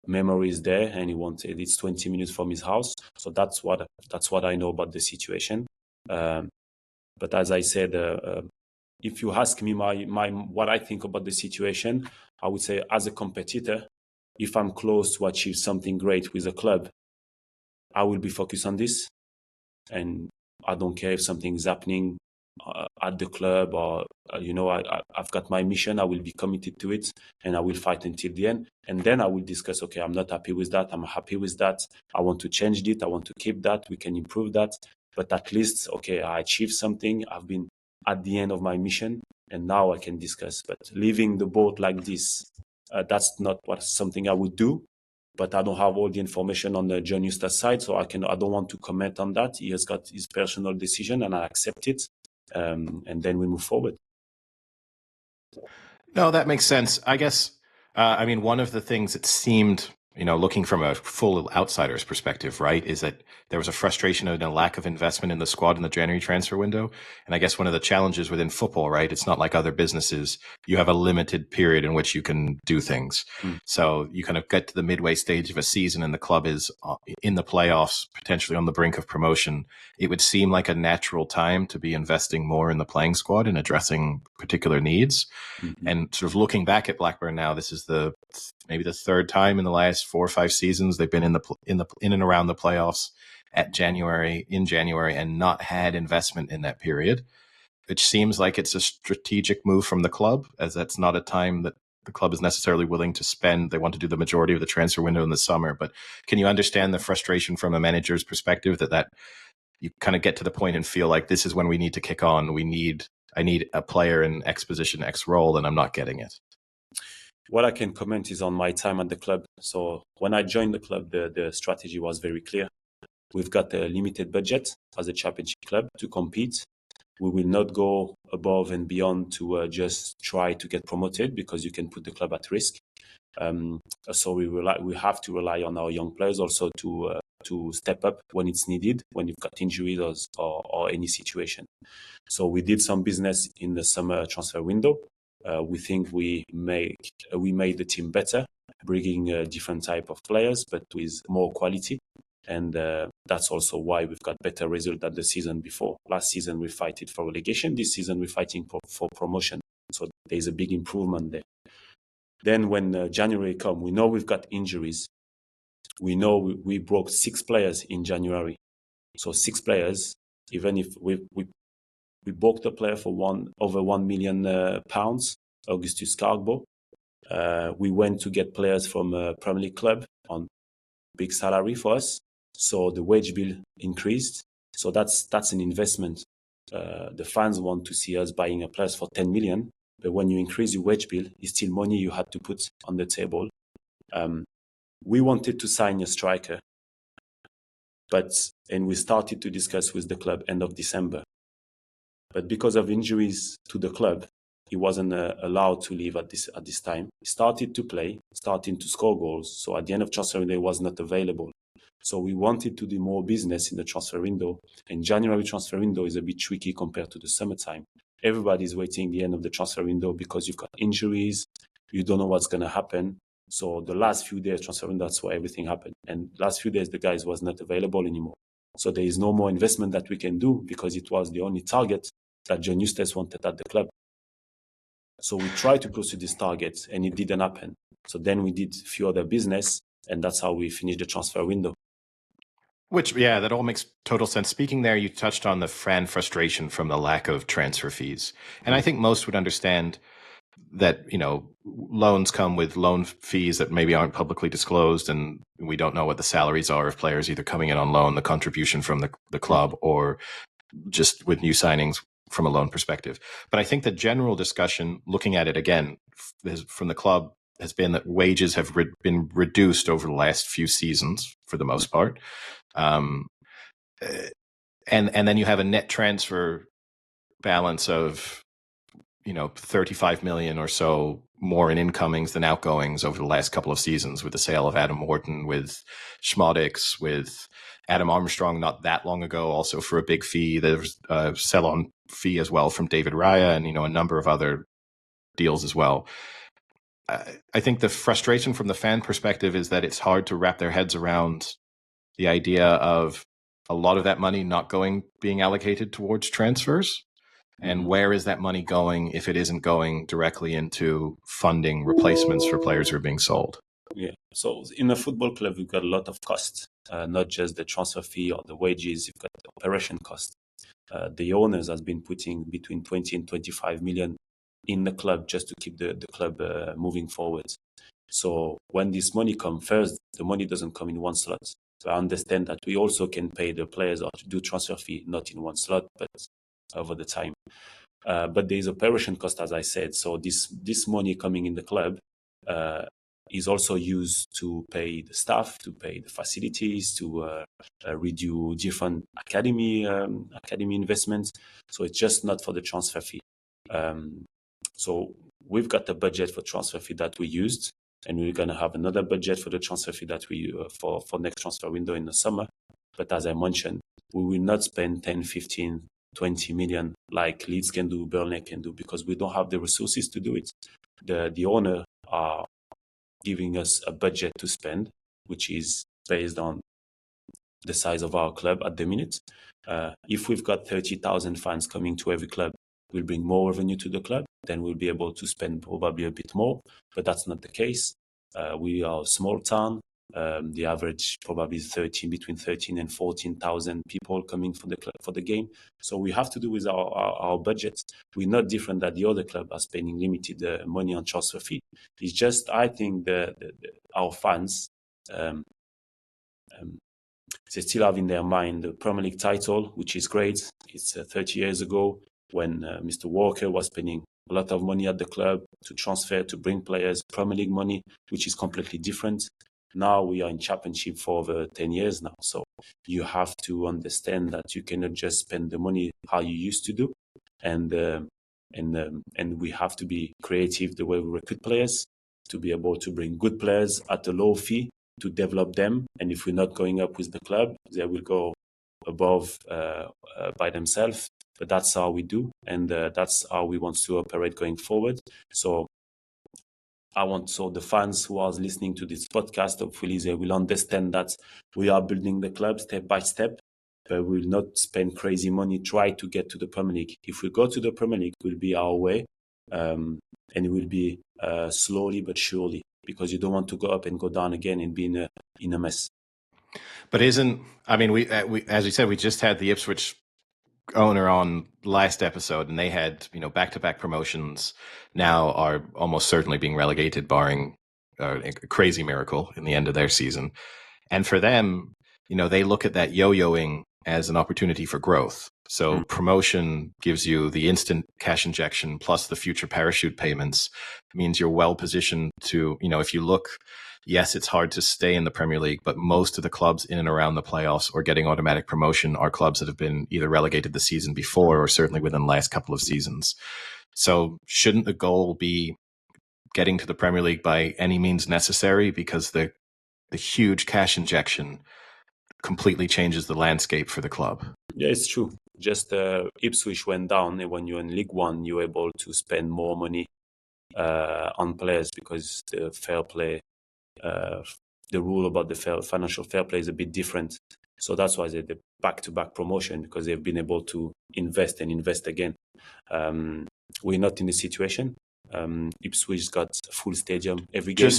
memories there, and he wanted it's 20 minutes from his house. So that's what I know about the situation. But as I said, if you ask me what I think about the situation, I would say as a competitor, if I'm close to achieve something great with a club, I will be focused on this. And I don't care if something is happening at the club or, I've got my mission. I will be committed to it and I will fight until the end. And then I will discuss, okay, I'm not happy with that. I'm happy with that. I want to change it. I want to keep that. We can improve that. But at least, okay, I achieved something. I've been at the end of my mission and now I can discuss. But leaving the boat like this, that's not something I would do. But I don't have all the information on the John Eustace side, so I don't want to comment on that. He has got his personal decision and I accept it. And then we move forward. No, that makes sense. I guess, one of the things that seemed, looking from a full outsider's perspective, right, is that there was a frustration and a lack of investment in the squad in the January transfer window. And I guess one of the challenges within football, right, it's not like other businesses. You have a limited period in which you can do things. So you kind of get to the midway stage of a season and the club is in the playoffs, potentially on the brink of promotion. It would seem like a natural time to be investing more in the playing squad and addressing particular needs. Mm-hmm. And sort of looking back at Blackburn now, this is maybe the third time in the last 4 or 5 seasons they've been in and around the playoffs in January and not had investment in that period, which seems like it's a strategic move from the club, as that's not a time that the club is necessarily willing to spend. They want to do the majority of the transfer window in the summer. But can you understand the frustration from a manager's perspective that you kind of get to the point and feel like this is when we need to kick on? I need a player in X position, X role, and I'm not getting it. What I can comment is on my time at the club. So when I joined the club, the strategy was very clear. We've got a limited budget as a championship club to compete. We will not go above and beyond to just try to get promoted because you can put the club at risk. So we have to rely on our young players also to step up when it's needed, when you've got injuries or any situation. So we did some business in the summer transfer window. We think we made the team better, bringing a different type of players, but with more quality. And that's also why we've got better result than the season before. Last season, we fighted for relegation. This season, we're fighting for promotion. So there's a big improvement there. Then when January come, we know we've got injuries. We know we broke 6 players in January. So 6 players, even if we bought a player for over £1 million, Augustus Cargbo. We went to get players from a Premier League club on big salary for us. So the wage bill increased. So that's an investment. The fans want to see us buying a player for 10 million. But when you increase your wage bill, it's still money you had to put on the table. We wanted to sign a striker. And we started to discuss with the club end of December. But because of injuries to the club, he wasn't allowed to leave at this time. He started to play, starting to score goals. So at the end of transfer window, he was not available. So we wanted to do more business in the transfer window. And January transfer window is a bit tricky compared to the summertime. Everybody's waiting the end of the transfer window because you've got injuries. You don't know what's going to happen. So the last few days transfer window, that's where everything happened. And last few days, the guys was not available anymore. So there is no more investment that we can do because it was the only target that John Eustace wanted at the club. So we tried to pursue this target, and it didn't happen. So then we did a few other business, and that's how we finished the transfer window. Which, yeah, that all makes total sense. Speaking there, you touched on the fan frustration from the lack of transfer fees. And I think most would understand that, you know, loans come with loan fees that maybe aren't publicly disclosed, and we don't know what the salaries are of players either coming in on loan, the contribution from the club, or just with new signings from a loan perspective. But I think the general discussion, looking at it again from the club, has been that wages have been reduced over the last few seasons for the most part. And then you have a net transfer balance of, you know, 35 million or so more in incomings than outgoings over the last couple of seasons, with the sale of Adam Wharton, with Schmodix, with Adam Armstrong not that long ago, also for a big fee. There's a sell-on fee as well from David Raya, and, you know, a number of other deals as well. I think the frustration from the fan perspective is that it's hard to wrap their heads around the idea of a lot of that money not being allocated towards transfers. And where is that money going if it isn't going directly into funding replacements for players who are being sold? Yeah. So in a football club, you've got a lot of costs, not just the transfer fee or the wages. You've got the operation cost. The owners has been putting between 20 and 25 million in the club just to keep the club moving forward. So when this money comes first, the money doesn't come in one slot. So I understand that we also can pay the players or to do transfer fee, not in one slot, but over the time. But there is operation cost, as I said. So this money coming in the club is also used to pay the staff, to pay the facilities, to redo different academy investments. So it's just not for the transfer fee. So we've got a budget for transfer fee that we used, and we're going to have another budget for the transfer fee that we for next transfer window in the summer. But as I mentioned, we will not spend 10, 15, 20 million like Leeds can do, Burnley can do, because we don't have the resources to do it. The owner are giving us a budget to spend, which is based on the size of our club at the minute. If we've got 30,000 fans coming to every club, we'll bring more revenue to the club. Then we'll be able to spend probably a bit more, but that's not the case. We are a small town. The average probably is between 13 and 14,000 people coming for the club, for the game. So we have to do with our budget. We're not different than the other club are spending limited money on transfer fee. It's just, I think our fans, they still have in their mind the Premier League title, which is great. It's 30 years ago when Mr. Walker was spending a lot of money at the club to transfer, to bring players, Premier League money, which is completely different. Now we are in Championship for over 10 years now. So you have to understand that you cannot just spend the money how you used to do. And we have to be creative the way we recruit players, to be able to bring good players at a low fee, to develop them. And if we're not going up with the club, they will go above by themselves. But that's how we do, and that's how we want to operate going forward. So the fans who are listening to this podcast, hopefully they will understand that we are building the club step by step, but we will not spend crazy money try to get to the Premier League. If we go to the Premier League, it will be our way, and it will be slowly but surely, because you don't want to go up and go down again and be in a mess. But we as we said, we just had the Ipswich owner on last episode, and they had, you know, back-to-back promotions, now are almost certainly being relegated, barring a crazy miracle in the end of their season. And for them, you know, they look at that yo-yoing as an opportunity for growth. So promotion gives you the instant cash injection plus the future parachute payments. It means you're well positioned to, you know, if you look, yes, it's hard to stay in the Premier League, but most of the clubs in and around the playoffs or getting automatic promotion are clubs that have been either relegated the season before or certainly within the last couple of seasons. So shouldn't the goal be getting to the Premier League by any means necessary, because the huge cash injection completely changes the landscape for the club? Yeah, it's true. Just Ipswich went down, and when you're in League One, you're able to spend more money on players, because the fair play, the rule about the financial fair play is a bit different. So that's why they're the back-to-back promotion, because they've been able to invest and invest again. We're not in this situation. Ipswich got a full stadium every game.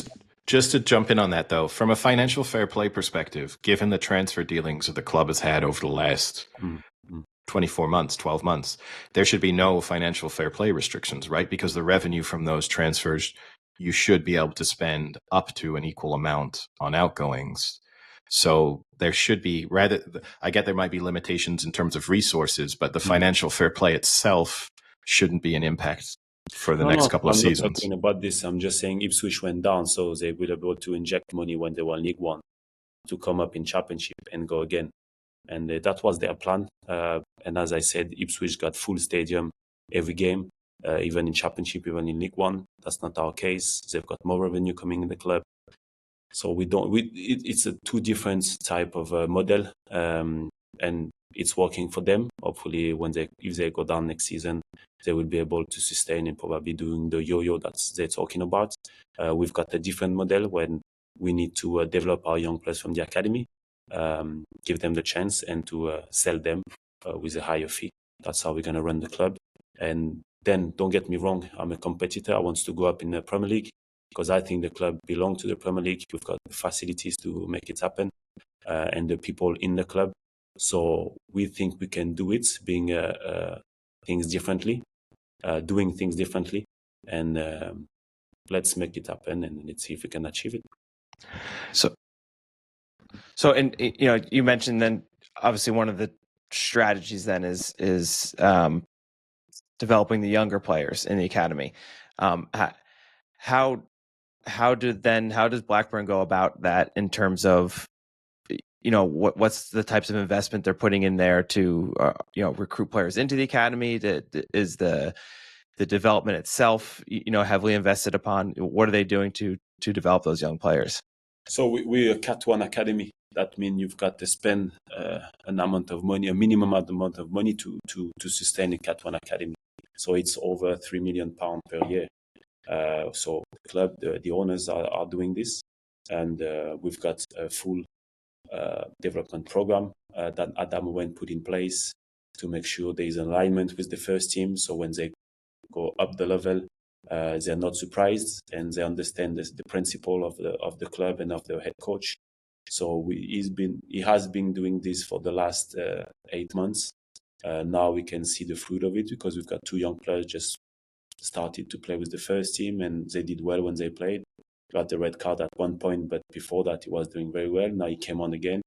Just to jump in on that, though, from a financial fair play perspective, given the transfer dealings that the club has had over the last 24 months, 12 months, there should be no financial fair play restrictions, right? Because the revenue from those transfers, you should be able to spend up to an equal amount on outgoings. So there should be, I get there might be limitations in terms of resources, but the financial fair play itself shouldn't be an impact for the next couple of seasons. I'm not talking about this. I'm just saying Ipswich went down, so they will be able to inject money when they were in League One to come up in Championship and go again. And that was their plan. And as I said, Ipswich got full stadium every game, even in Championship, even in League One. That's not our case. They've got more revenue coming in the club. So it's a two different type of model, and it's working for them. Hopefully, if they go down next season, they will be able to sustain and probably doing the yo-yo that they're talking about. We've got a different model when we need to develop our young players from the academy, give them the chance, and to sell them with a higher fee. That's how we're going to run the club. And then, don't get me wrong, I'm a competitor. I want to go up in the Premier League, because I think the club belongs to the Premier League. We've got the facilities to make it happen, and the people in the club. So we think we can do it, doing things differently, and let's make it happen, and let's see if we can achieve it. So, and you mentioned then obviously one of the strategies then is developing the younger players in the academy. How does Blackburn go about that in terms of what's the types of investment they're putting in there to recruit players into the academy? Is the development itself heavily invested upon? What are they doing to develop those young players? So we're a Cat 1 academy. That means you've got to spend an amount of money, a minimum amount of money to sustain a Cat 1 academy. So it's over £3 million per year. So the club, the owners are doing this, and we've got a full development program that Adam went put in place to make sure there is alignment with the first team. So when they go up the level, they're not surprised, and they understand the principle of the club and of the head coach. So he has been doing this for the last 8 months. Now we can see the fruit of it, because we've got two young players just started to play with the first team, and they did well when they played. Got the red card at one point, but before that he was doing very well. Now he came on again.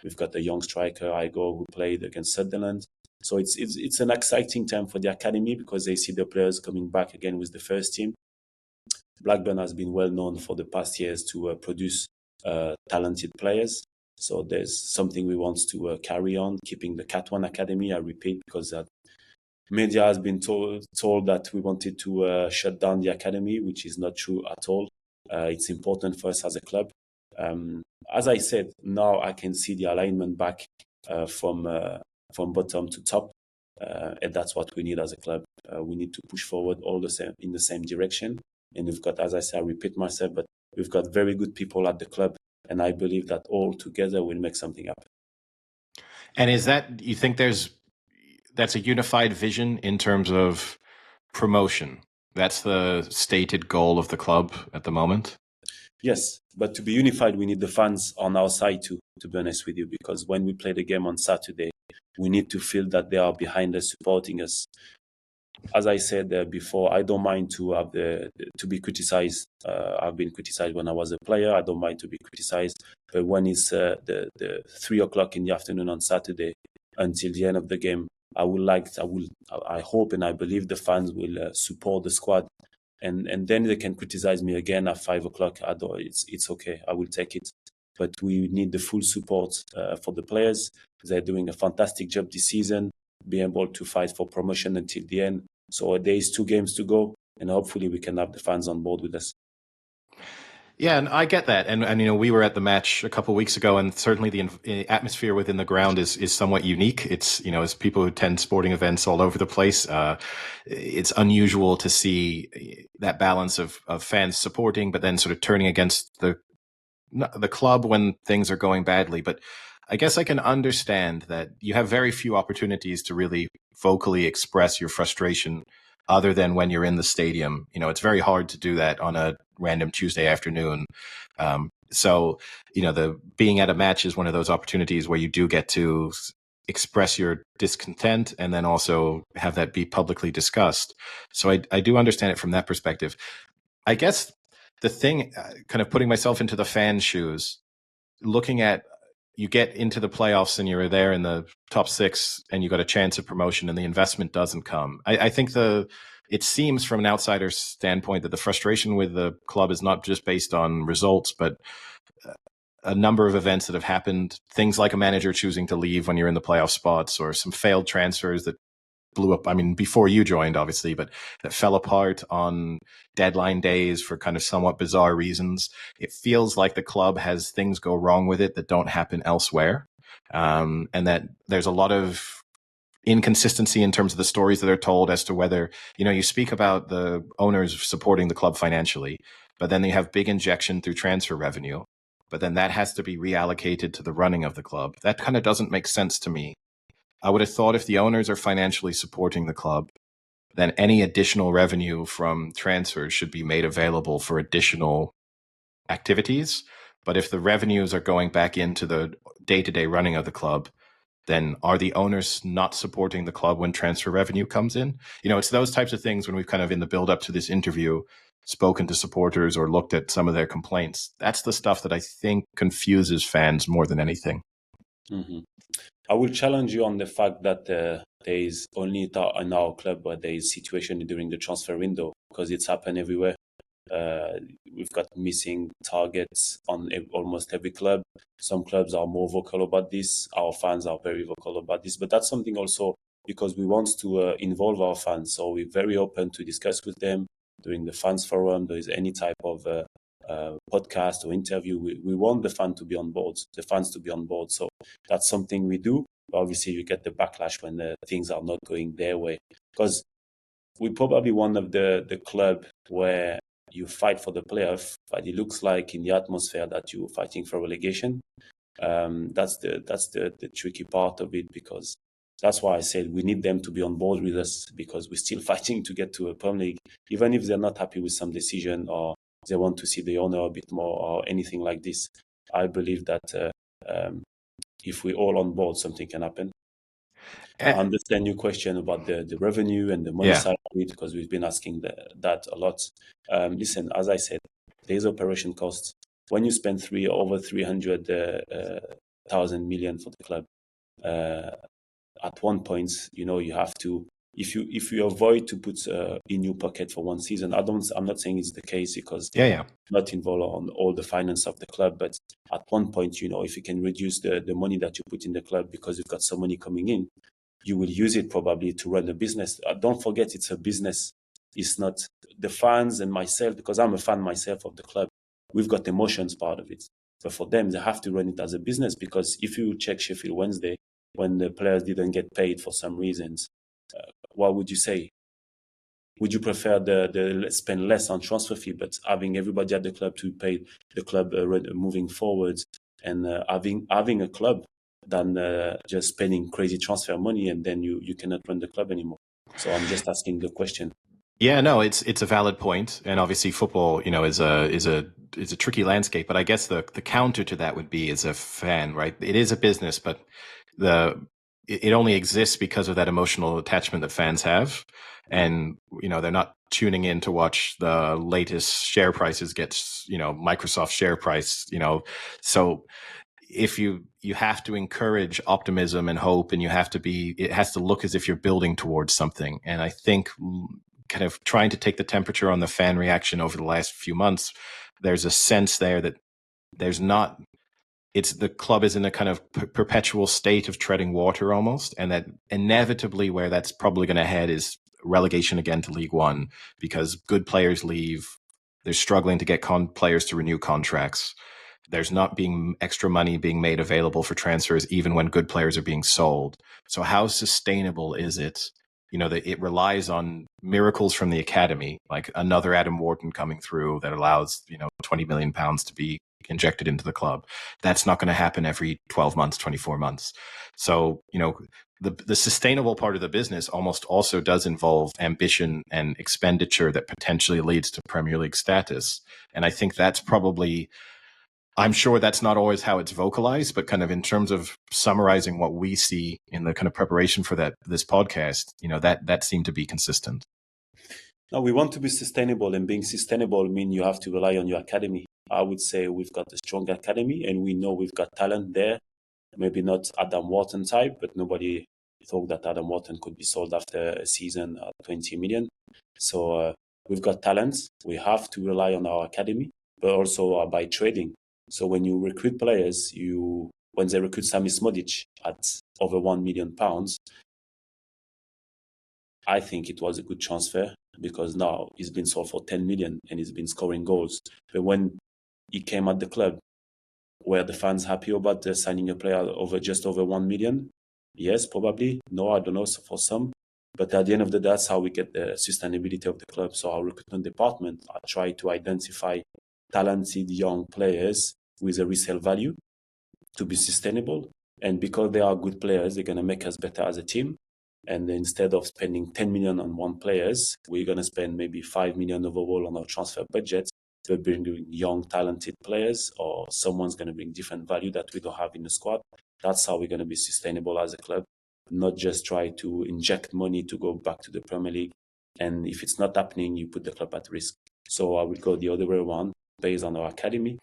We've got a young striker, Igo, who played against Sunderland. So it's an exciting time for the academy, because they see the players coming back again with the first team. Blackburn has been well known for the past years to produce talented players. So there's something we want to carry on, keeping the Cat 1 Academy. I repeat, because media has been told that we wanted to shut down the academy, which is not true at all. It's important for us as a club. As I said, now I can see the alignment back from bottom to top, and that's what we need as a club. We need to push forward in the same direction. And we've got, as I say, I repeat myself, but we've got very good people at the club, and I believe that all together will make something happen. And you think that's a unified vision in terms of promotion? That's the stated goal of the club at the moment? Yes, but to be unified, we need the fans on our side too, to be honest with you, because when we play the game on Saturday, we need to feel that they are behind us, supporting us. As I said before, I don't mind to be criticized. I've been criticized when I was a player. I don't mind to be criticized. But when it's the 3 o'clock in the afternoon on Saturday until the end of the game, I hope and I believe the fans will support the squad, and then they can criticize me again at 5 o'clock. It's okay. I will take it. But we need the full support for the players. They're doing a fantastic job this season, being able to fight for promotion until the end. So there is 2 games to go, and hopefully we can have the fans on board with us. Yeah, and I get that. And we were at the match a couple of weeks ago, and certainly the atmosphere within the ground is somewhat unique. It's, as people who attend sporting events all over the place, it's unusual to see that balance of fans supporting, but then sort of turning against the club when things are going badly. But I guess I can understand that you have very few opportunities to really vocally express your frustration other than when you're in the stadium. It's very hard to do that on a random Tuesday afternoon. So, the being at a match is one of those opportunities where you do get to express your discontent and then also have that be publicly discussed. So I do understand it from that perspective. I guess the thing, kind of putting myself into the fan shoes, looking at, you get into the playoffs and you're there in the top 6 and you got a chance of promotion and the investment doesn't come. I think it seems from an outsider's standpoint that the frustration with the club is not just based on results, but a number of events that have happened, things like a manager choosing to leave when you're in the playoff spots, or some failed transfers that blew up. I mean, before you joined, obviously, but that fell apart on deadline days for kind of somewhat bizarre reasons. It feels like the club has things go wrong with it that don't happen elsewhere. And that there's a lot of inconsistency in terms of the stories that are told as to whether, you speak about the owners supporting the club financially, but then they have big injection through transfer revenue. But then that has to be reallocated to the running of the club. That kind of doesn't make sense to me. I would have thought if the owners are financially supporting the club, then any additional revenue from transfers should be made available for additional activities. But if the revenues are going back into the day-to-day running of the club, then are the owners not supporting the club when transfer revenue comes in? It's those types of things when we've kind of, in the build up to this interview, spoken to supporters or looked at some of their complaints. That's the stuff that I think confuses fans more than anything. Mm-hmm. I will challenge you on the fact that there is only in our club where there is situation during the transfer window, because it's happened everywhere. We've got missing targets on almost every club. Some clubs are more vocal about this. Our fans are very vocal about this, but that's something also because we want to involve our fans. So we're very open to discuss with them during the fans forum. There is any type of podcast or interview. We want the fans to be on board. So that's something we do. But obviously, you get the backlash when things are not going their way, because we're probably one of the club where you fight for the playoff, but it looks like in the atmosphere that you're fighting for relegation. That's the tricky part of it, because that's why I said we need them to be on board with us, because we're still fighting to get to a Premier League, even if they're not happy with some decision or they want to see the owner a bit more or anything like this. I believe that if we're all on board, something can happen. I understand your question about the revenue and the money side of it, because we've been asking that a lot. Listen, as I said, there's operation costs. When you spend over 300,000 million for the club, at one point, you have to, if you avoid to put in your pocket for one season, I'm not saying it's the case, because not involved on all the finance of the club, but at one point, if you can reduce the money that you put in the club because you've got some money coming in, you will use it probably to run a business. Don't forget, it's a business. It's not the fans and myself, because I'm a fan myself of the club. We've got emotions part of it. But for them, they have to run it as a business, because if you check Sheffield Wednesday, when the players didn't get paid for some reasons, what would you say? Would you prefer the spend less on transfer fee, but having everybody at the club to pay the club moving forward, and having a club than just spending crazy transfer money and then you cannot run the club anymore? So I'm just asking the question. Yeah, no, it's a valid point, and obviously football, is a tricky landscape. But I guess the counter to that would be, as a fan, right? It is a business, but it only exists because of that emotional attachment that fans have, and they're not tuning in to watch the latest share prices get Microsoft share price, so. If you have to encourage optimism and hope, and it has to look as if you're building towards something. And I think kind of trying to take the temperature on the fan reaction over the last few months, there's a sense there that the club is in a kind of perpetual state of treading water almost. And that inevitably where that's probably going to head is relegation again to League One, because good players leave. They're struggling to get players to renew contracts. There's not being extra money being made available for transfers, even when good players are being sold. So how sustainable is it? That it relies on miracles from the academy, like another Adam Wharton coming through that allows, £20 million to be injected into the club. That's not going to happen every 12 months, 24 months. So, the sustainable part of the business almost also does involve ambition and expenditure that potentially leads to Premier League status. And I think that's probably, I'm sure that's not always how it's vocalized, but kind of in terms of summarizing what we see in the kind of preparation for this podcast, that seemed to be consistent. No, we want to be sustainable, and being sustainable means you have to rely on your academy. I would say we've got a strong academy, and we know we've got talent there. Maybe not Adam Wharton type, but nobody thought that Adam Wharton could be sold after a season at 20 million. So we've got talents. We have to rely on our academy, but also by trading. So when you recruit players, when they recruit Sami Smodic at over £1 million, I think it was a good transfer because now he's been sold for 10 million and he's been scoring goals. But when he came at the club, were the fans happy about signing a player just over 1 million? Yes, probably. No, I don't know, for some. But at the end of the day, that's how we get the sustainability of the club. So our recruitment department, I try to identify talented young players with a resale value to be sustainable. And because they are good players, they're going to make us better as a team. And instead of spending 10 million on one players, we're going to spend maybe 5 million overall on our transfer budget to bring young, talented players, or someone's going to bring different value that we don't have in the squad. That's how we're going to be sustainable as a club, not just try to inject money to go back to the Premier League. And if it's not happening, you put the club at risk. So I will go the other way around, based on our academy,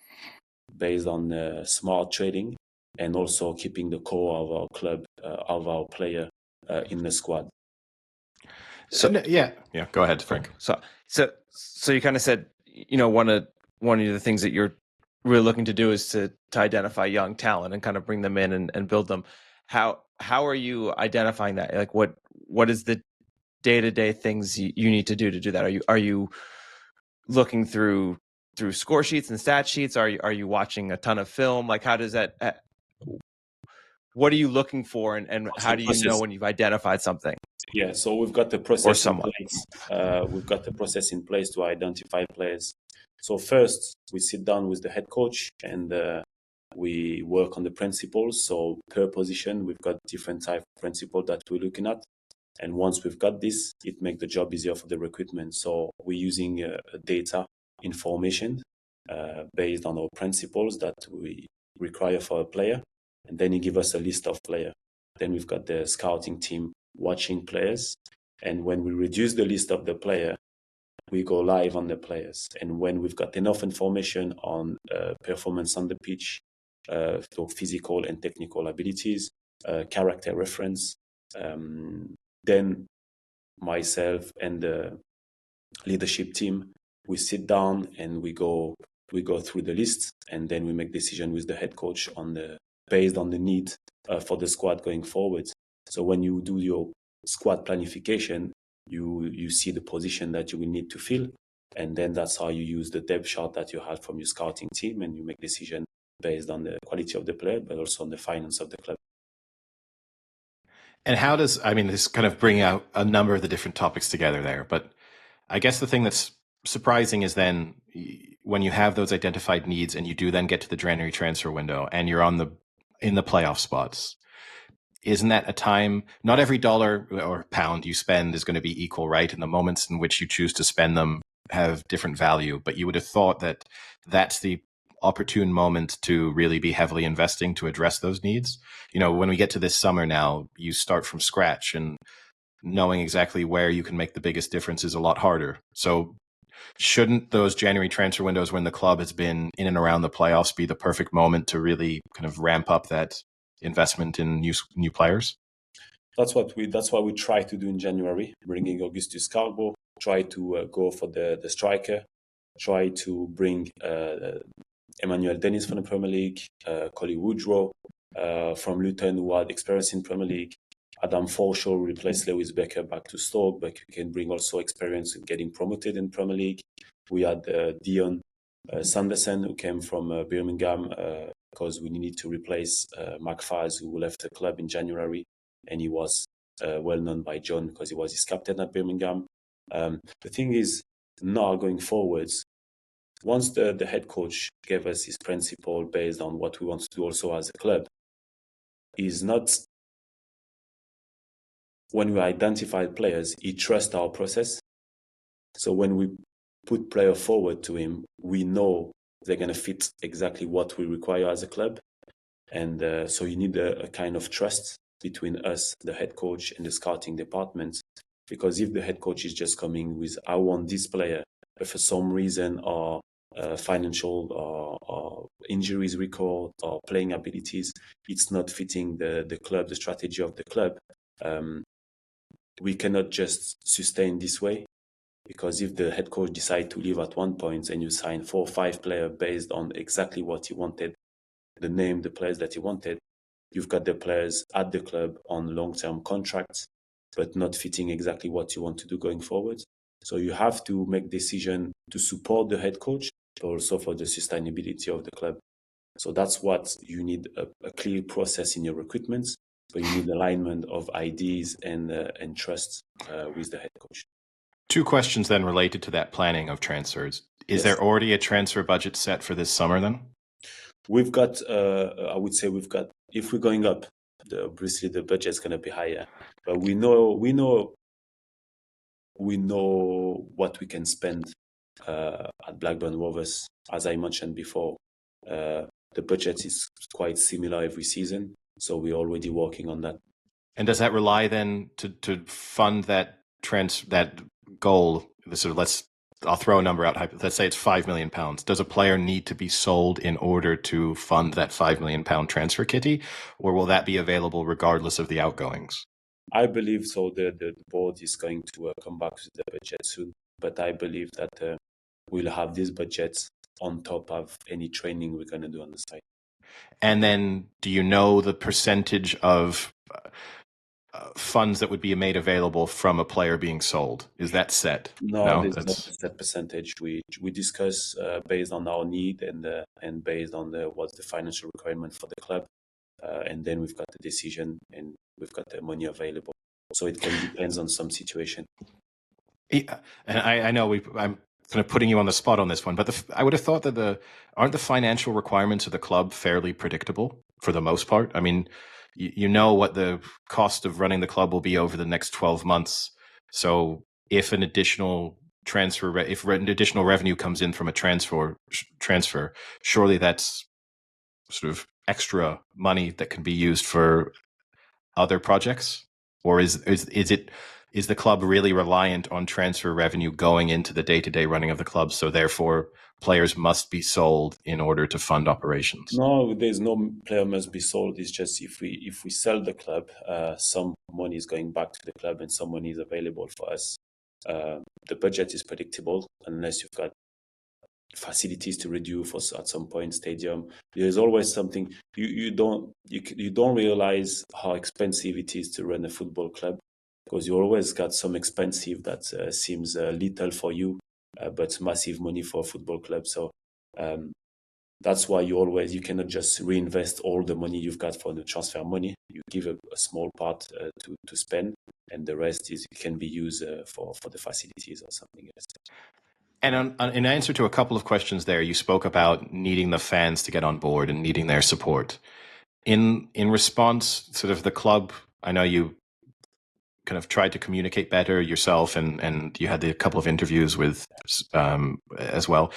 based on smart trading, and also keeping the core of our club, of our player in the squad. So go ahead, Frank. So you kind of said, one of the things that you're really looking to do is to identify young talent and kind of bring them in and build them. How are you identifying that? Like what is the day-to-day things you need to do that? Are you looking through score sheets and stat sheets? Are you watching a ton of film? Like how does that? What are you looking for, and how do you know when you've identified something? Yeah, so we've got the process in place. We've got the process in place to identify players. So first, we sit down with the head coach and we work on the principles. So per position, we've got different type of principle that we're looking at. And once we've got this, it makes the job easier for the recruitment. So we're using data information based on our principles that we require for a player. And then he give us a list of players. Then we've got the scouting team watching players. And when we reduce the list of the player, we go live on the players. And when we've got enough information on performance on the pitch, so physical and technical abilities, character reference, then myself and the leadership team, we sit down and we go through the list, and then we make decision with the head coach based on the need for the squad going forward. So when you do your squad planification, you see the position that you will need to fill, and then that's how you use the depth chart that you have from your scouting team, and you make decision based on the quality of the player, but also on the finance of the club. And how does, this kind of bring out a number of the different topics together there, but I guess the thing that's surprising is then when you have those identified needs and you do then get to the January transfer window and you're in the playoff spots, isn't that a time, not every dollar or pound you spend is going to be equal, right? And the moments in which you choose to spend them have different value, but you would have thought that that's the opportune moment to really be heavily investing to address those needs. When we get to this summer now, you start from scratch, and knowing exactly where you can make the biggest difference is a lot harder. So shouldn't those January transfer windows when the club has been in and around the playoffs be the perfect moment to really kind of ramp up that investment in new players? That's why we try to do in January, bringing Augustus Carbo, try to go for the striker, try to bring Emmanuel Dennis from the Premier League, Collie Woodrow from Luton, who had experience in Premier League. Adam Forshaw replaced Lewis Becker back to Stoke, but you can bring also experience in getting promoted in Premier League. We had Dion Sanderson, who came from Birmingham because we needed to replace McFaz, who left the club in January, and he was well known by John because he was his captain at Birmingham. The thing is, now going forwards, once the head coach gave us his principle based on what we want to do also as a club, is not when we identify players, he trusts our process. So when we put player forward to him, we know they're going to fit exactly what we require as a club. And so you need a kind of trust between us, the head coach, and the scouting department. Because if the head coach is just coming with, I want this player, but for some reason, or financial or injuries record or playing abilities, it's not fitting the club, the strategy of the club. We cannot just sustain this way, because if the head coach decides to leave at one point and you sign 4 or 5 players based on exactly what he wanted, the name, the players that he wanted, you've got the players at the club on long-term contracts, but not fitting exactly what you want to do going forward. So you have to make decision to support the head coach, but also for the sustainability of the club. So that's what you need, a clear process in your recruitments, but you need alignment of ideas and trust with the head coach. 2 questions then related to that planning of transfers. Is Yes. there already a transfer budget set for this summer then? We've got, I would say we've got, if we're going up, obviously the budget's going to be higher, but we know what we can spend at Blackburn Rovers. As I mentioned before, the budget is quite similar every season, so we're already working on that. And does that rely then to fund that that goal? Sort of, I'll throw a number out. Let's say it's £5 million. Does a player need to be sold in order to fund that £5 million transfer kitty, or will that be available regardless of the outgoings? I believe so. The board is going to come back to the budget soon, but I believe that we'll have this budget on top of any training we're going to do on the site. And then, do you know the percentage of funds that would be made available from a player being sold? Is that set? No, there's no set percentage. We discuss based on our need and based on what's the financial requirement for the club, and then we've got the decision and we've got the money available. So it can depend on some situation. Yeah, and I know I'm kind of putting you on the spot on this one, but I would have thought that aren't the financial requirements of the club fairly predictable for the most part? I mean, you know what the cost of running the club will be over the next 12 months. So if an additional additional revenue comes in from a transfer, surely that's sort of extra money that can be used for other projects? Or is the club really reliant on transfer revenue going into the day-to-day running of the club, so therefore players must be sold in order to fund operations? No, there's no player must be sold. It's just if we sell the club, some money is going back to the club and some money is available for us. The budget is predictable unless you've got facilities to reduce at some point, stadium. There's always something you don't realize how expensive it is to run a football club, because you always got some expensive that seems little for you, but massive money for a football club. So that's why you cannot just reinvest all the money you've got for the transfer money. You give a small part to spend, and the rest can be used for the facilities or something else. And in answer to a couple of questions there, you spoke about needing the fans to get on board and needing their support. In response, sort of the club, I know you kind of tried to communicate better yourself, and you had a couple of interviews with as well.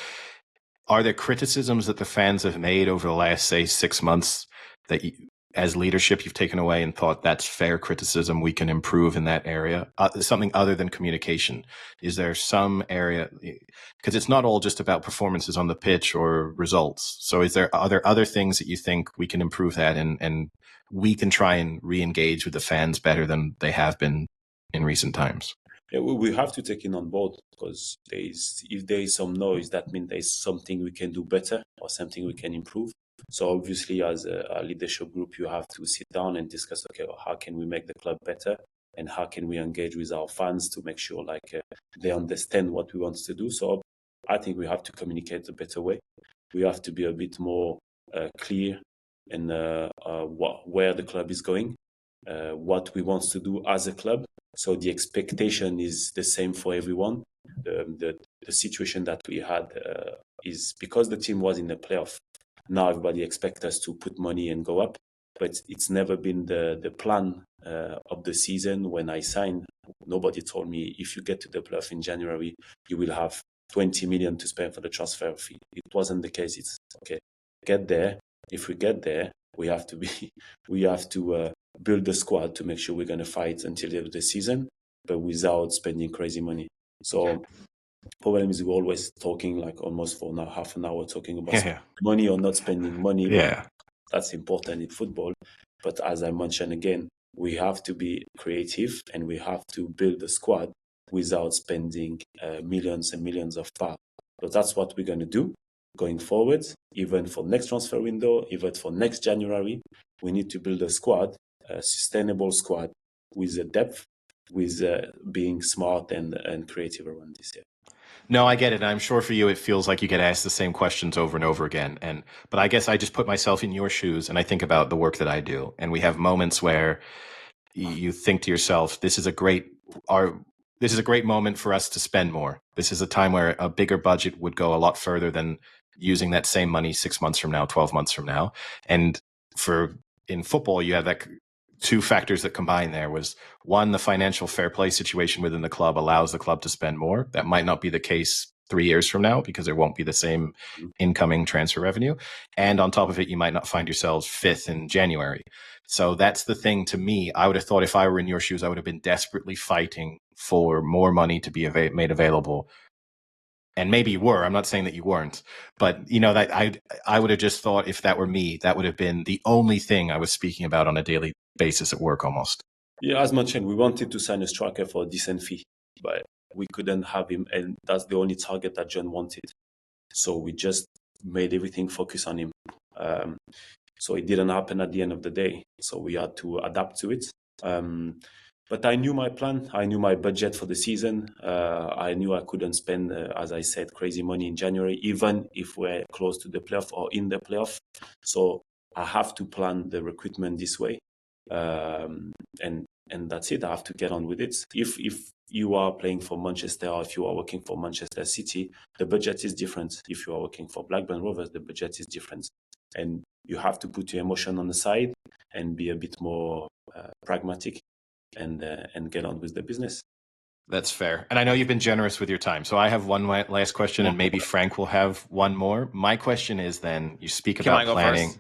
Are there criticisms that the fans have made over the last, say, 6 months that as leadership you've taken away and thought that's fair criticism, we can improve in that area? Something other than communication. Is there some area, because it's not all just about performances on the pitch or results. So are there other things that you think we can improve that and we can try and re-engage with the fans better than they have been in recent times? Yeah, we have to take it on board, because if there is some noise, that means there's something we can do better or something we can improve. So obviously, as a leadership group, you have to sit down and discuss, okay, how can we make the club better, and how can we engage with our fans to make sure they understand what we want to do. So I think we have to communicate a better way. We have to be a bit more clear in where the club is going, what we want to do as a club. So the expectation is the same for everyone. The situation that we had is because the team was in the playoff. Now everybody expects us to put money and go up. but it's never been the plan of the season. When I signed, nobody told me if you get to the playoff in January, you will have 20 million to spend for the transfer fee. It wasn't the case. It's okay, get there. If we get there, we have to build the squad to make sure we're going to fight until the end of the season, but without spending crazy money. So problem is we're always talking like almost for now half an hour talking about money or not spending money. But that's important in football. But as I mentioned again, we have to be creative and we have to build a squad without spending millions and millions of pounds. So that's what we're going to do going forward, even for next transfer window, even for next January. We need to build a squad, a sustainable squad with a depth, with being smart and creative around this year. No, I get it. And I'm sure for you, it feels like you get asked the same questions over and over again. But I guess I just put myself in your shoes and I think about the work that I do. And we have moments where you think to yourself, this is a great moment for us to spend more. This is a time where a bigger budget would go a lot further than using that same money 6 months from now, 12 months from now. And in football, you have that two factors that combine there was one, the financial fair play situation within the club allows the club to spend more. That might not be the case 3 years from now because there won't be the same incoming transfer revenue. And on top of it, you might not find yourselves fifth in January. So that's the thing to me. I would have thought if I were in your shoes, I would have been desperately fighting for more money to be made available. And maybe you were. I'm not saying that you weren't, but that I would have just thought if that were me, that would have been the only thing I was speaking about on a daily basis at work almost. Yeah, as mentioned, we wanted to sign a striker for a decent fee, but we couldn't have him, and that's the only target that John wanted. So we just made everything focus on him. So it didn't happen at the end of the day. So we had to adapt to it. But I knew my plan. I knew my budget for the season. I knew I couldn't spend, as I said, crazy money in January, even if we're close to the playoff or in the playoff. So I have to plan the recruitment this way. And that's it. I have to get on with it. If you are playing for Manchester or if you are working for Manchester City, the budget is different. If you are working for Blackburn Rovers, the budget is different. And you have to put your emotion on the side and be a bit more pragmatic and get on with the business. That's fair. And I know you've been generous with your time. So I have one last question and maybe Frank will have one more. My question is then, you speak about planning. First?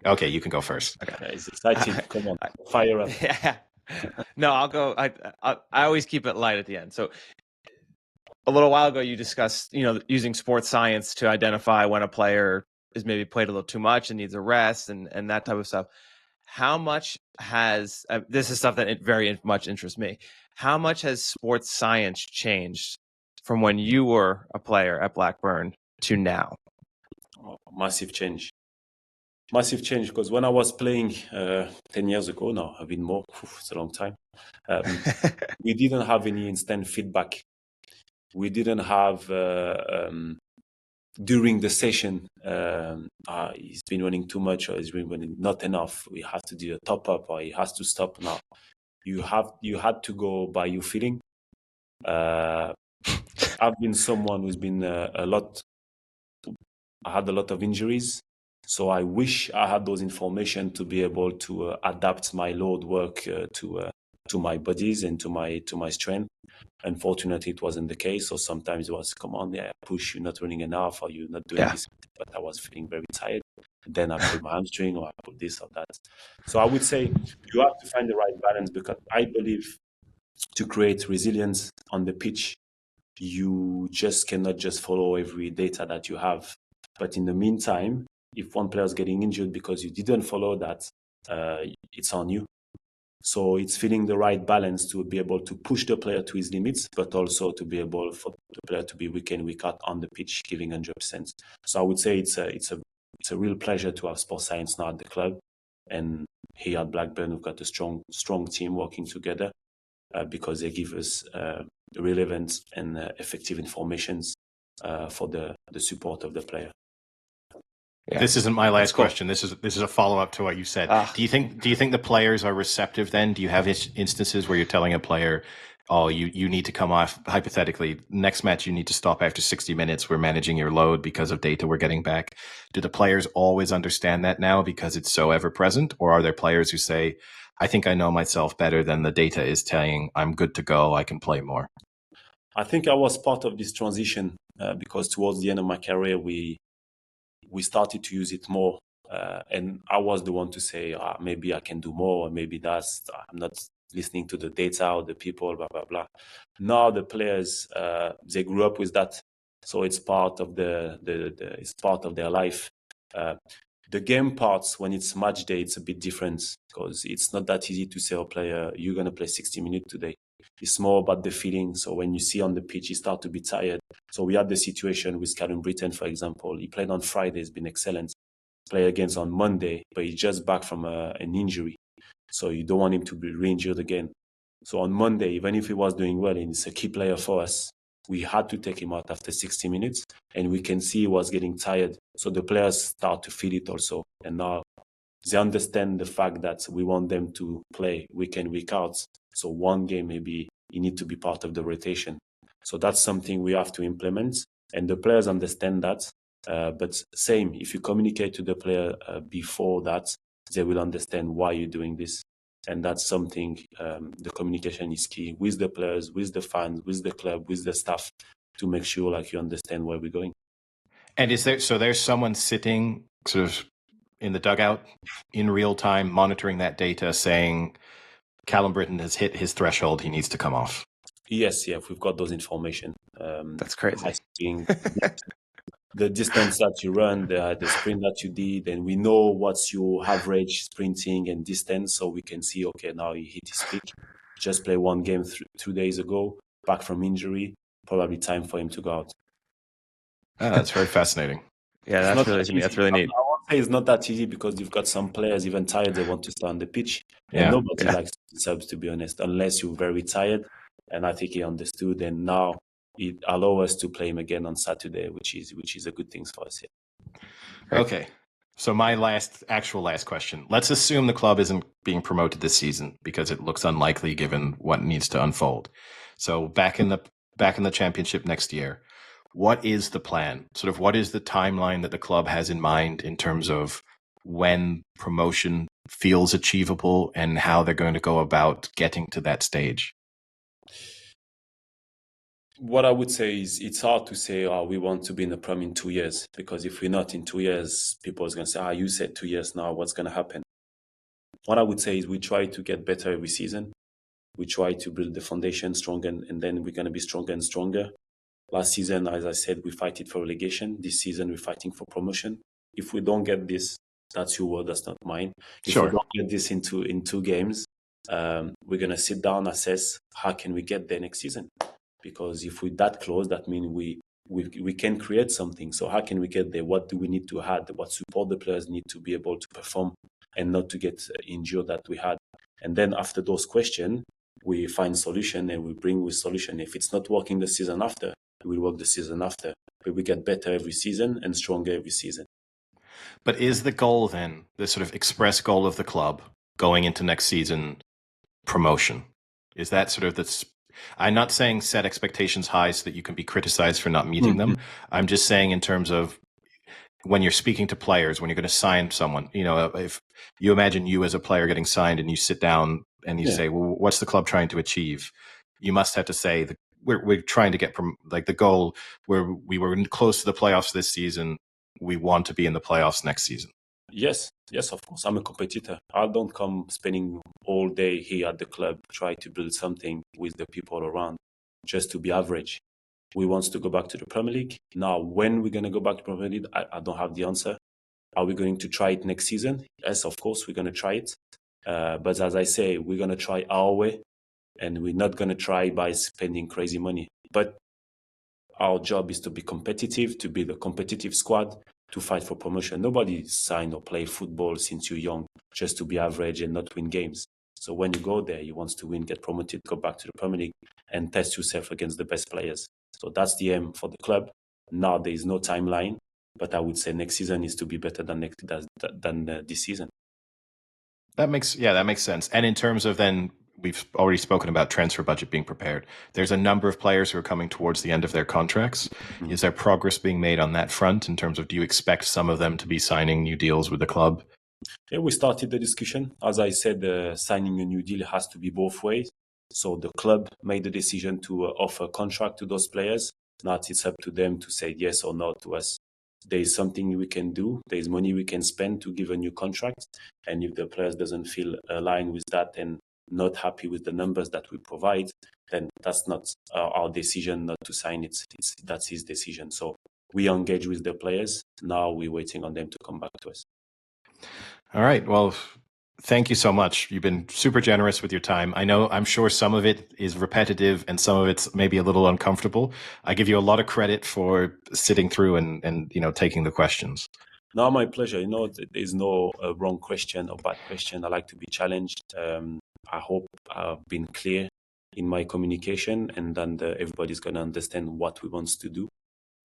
Okay, you can go first. Okay. Yeah, it's exciting. Come on, fire up. Yeah. No, I'll go. I always keep it light at the end. So a little while ago, you discussed, using sports science to identify when a player is maybe played a little too much and needs a rest and that type of stuff. How much has this is stuff that very much interests me. How much has sports science changed from when you were a player at Blackburn to now? Oh, massive change. Massive change, because when I was playing 10 years ago, now I've been more, it's a long time, we didn't have any instant feedback. We didn't have, during the session, he's been running too much or he's been running not enough. We have to do a top up or he has to stop now. You had to go by your feeling. I've been someone who's been I had a lot of injuries. So I wish I had those information to be able to adapt my load work to my bodies and to my strength. Unfortunately, it wasn't the case. So sometimes it was, come on, yeah, push, you're not running enough, or you're not doing this. But I was feeling very tired. Then I pulled my hamstring, or I pulled this or that. So I would say you have to find the right balance, because I believe to create resilience on the pitch, you just cannot just follow every data that you have. But in the meantime, if one player is getting injured because you didn't follow that, it's on you. So it's finding the right balance to be able to push the player to his limits, but also to be able for the player to be week in, week out on the pitch, giving 100%. So I would say it's a real pleasure to have sports science now at the club. And here at Blackburn, we've got a strong team working together because they give us relevant and effective informations for the support of the player. Yeah. This isn't my last question. This is a follow-up to what you said. Do you think the players are receptive then? Do you have instances where you're telling a player, oh, you need to come off, hypothetically, next match you need to stop after 60 minutes. We're managing your load because of data we're getting back. Do the players always understand that now because it's so ever present? Or are there players who say, I think I know myself better than the data is telling, I'm good to go, I can play more? I think I was part of this transition because towards the end of my career, we started to use it more. And I was the one to say, maybe I can do more, or maybe I'm not listening to the data or the people, blah, blah, blah. Now the players, they grew up with that. So it's part of it's part of their life. The game parts, when it's match day, it's a bit different because it's not that easy to say, oh, player, you're going to play 60 minutes today. It's more about the feeling. So when you see on the pitch, you start to be tired. So we had the situation with Callum Britton, for example. He played on Friday, it's been excellent. Play against on Monday, but he's just back from an injury. So you don't want him to be re-injured again. So on Monday, even if he was doing well and he's a key player for us, we had to take him out after 60 minutes, and we can see he was getting tired. So the players start to feel it also. And now they understand the fact that we want them to play week in, week out. So one game, maybe you need to be part of the rotation. So that's something we have to implement. And the players understand that. But same, if you communicate to the player before that, they will understand why you're doing this. And that's something, the communication is key with the players, with the fans, with the club, with the staff, to make sure like you understand where we're going. And there's someone sitting sort of in the dugout in real time, monitoring that data, saying Callum Britton has hit his threshold, he needs to come off? Yes, we've got those information. That's crazy. The distance that you run, the sprint that you did, and we know what's your average sprinting and distance, so we can see, okay, now he hit his peak. Just play one game 2 days ago, back from injury, probably time for him to go out. Oh, that's very fascinating. Yeah, that's really neat. I won't say it's not that easy because you've got some players, even tired, they want to stay on the pitch. And nobody likes subs, to be honest, unless you're very tired. And I think he understood, and now it allows us to play him again on Saturday, which is a good thing for us. Yeah. Okay. So my last question. Let's assume the club isn't being promoted this season because it looks unlikely given what needs to unfold. So back in the championship next year, what is the plan? Sort of what is the timeline that the club has in mind in terms of when promotion feels achievable and how they're going to go about getting to that stage? What I would say is it's hard to say, we want to be in the Prem in 2 years, because if we're not in 2 years, people are going to say, you said 2 years now, what's going to happen? What I would say is we try to get better every season. We try to build the foundation stronger, and then we're going to be stronger and stronger. Last season, as I said, we fight it for relegation. This season, we're fighting for promotion. If we don't get this, that's your word, that's not mine. If we don't get this in 2 games, we're going to sit down, assess how can we get there next season. Because if we're that close, that means we can create something. So how can we get there? What do we need to add? What support the players need to be able to perform and not to get injured that we had? And then after those questions, we find solution and we bring with solution. If it's not working the season after, we'll work the season after. But we get better every season and stronger every season. But is the goal then, the sort of express goal of the club going into next season, promotion? Is that sort of I'm not saying set expectations high so that you can be criticized for not meeting them. I'm just saying in terms of when you're speaking to players, when you're going to sign someone, if you imagine you as a player getting signed and you sit down and you say, well, what's the club trying to achieve? You must have to say that we're trying to get like the goal where we were close to the playoffs this season. We want to be in the playoffs next season. Yes, of course. I'm a competitor. I don't come spending all day here at the club, try to build something with the people around just to be average. We want to go back to the Premier League. Now, when we're going to go back to the Premier League, I don't have the answer. Are we going to try it next season? Yes, of course, we're going to try it. But as I say, we're going to try our way, and we're not going to try by spending crazy money. But our job is to be competitive, to be the competitive squad, to fight for promotion. Nobody sign or play football since you're young just to be average and not win games. So when you go there, you want to win, get promoted, go back to the Premier League and test yourself against the best players. So that's the aim for the club. Now there is no timeline, but I would say next season is to be better than this season. That makes sense. And in terms of then we've already spoken about transfer budget being prepared. There's a number of players who are coming towards the end of their contracts. Mm-hmm. Is there progress being made on that front in terms of, do you expect some of them to be signing new deals with the club? Yeah, we started the discussion. As I said, signing a new deal has to be both ways. So the club made the decision to offer a contract to those players. Now it's up to them to say yes or no to us. There is something we can do. There is money we can spend to give a new contract. And if the players doesn't feel aligned with that and not happy with the numbers that we provide, then that's not our decision not to sign it. That's his decision. So we engage with the players. Now we're waiting on them to come back to us. All right. Well, thank you so much. You've been super generous with your time. I'm sure some of it is repetitive and some of it's maybe a little uncomfortable. I give you a lot of credit for sitting through and taking the questions. No, my pleasure. There's no wrong question or bad question. I like to be challenged. I hope I've been clear in my communication, and then everybody's going to understand what we want to do,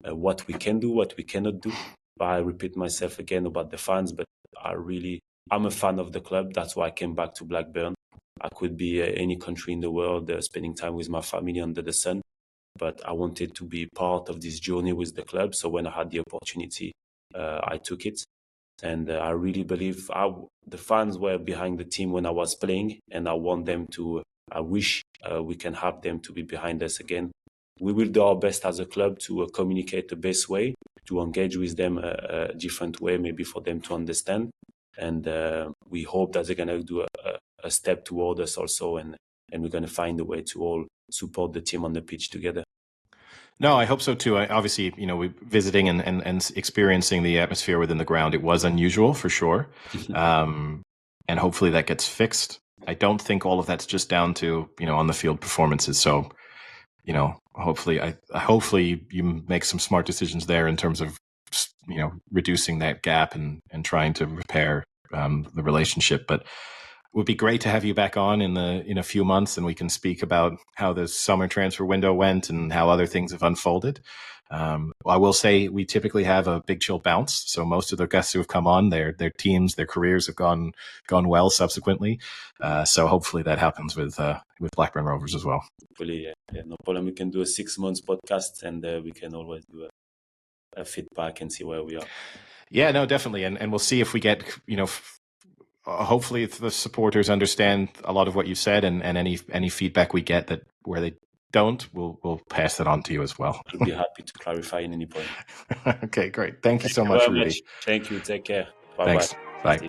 what we can do, what we cannot do. But I repeat myself again about the fans, but I'm a fan of the club. That's why I came back to Blackburn. I could be any country in the world, spending time with my family under the sun, but I wanted to be part of this journey with the club. So when I had the opportunity, I took it. And I really believe the fans were behind the team when I was playing, and I wish we can have them to be behind us again. We will do our best as a club to communicate the best way, to engage with them a different way, maybe for them to understand. And we hope that they're going to do a step toward us also, and we're going to find a way to all support the team on the pitch together. No, I hope so too. Obviously, we visiting and experiencing the atmosphere within the ground, it was unusual for sure. And hopefully that gets fixed. I don't think all of that's just down to, on the field performances. So, hopefully you make some smart decisions there in terms of, reducing that gap and trying to repair the relationship. But it would be great to have you back on in a few months, and we can speak about how the summer transfer window went and how other things have unfolded. I will say we typically have a Big Chill bounce, so most of the guests who have come on, their teams, their careers have gone well subsequently. So hopefully that happens with Blackburn Rovers as well. Hopefully, yeah, no problem. We can do a 6 months podcast, and we can always do a feedback and see where we are. Yeah, no, definitely, and we'll see if we get hopefully the supporters understand a lot of what you said, and any feedback we get that where they don't, we'll pass that on to you as well. I'll be happy to clarify in any point. Okay, great. Thank you so much, Rudy. Thank you. Take care. Bye. Thanks. Bye.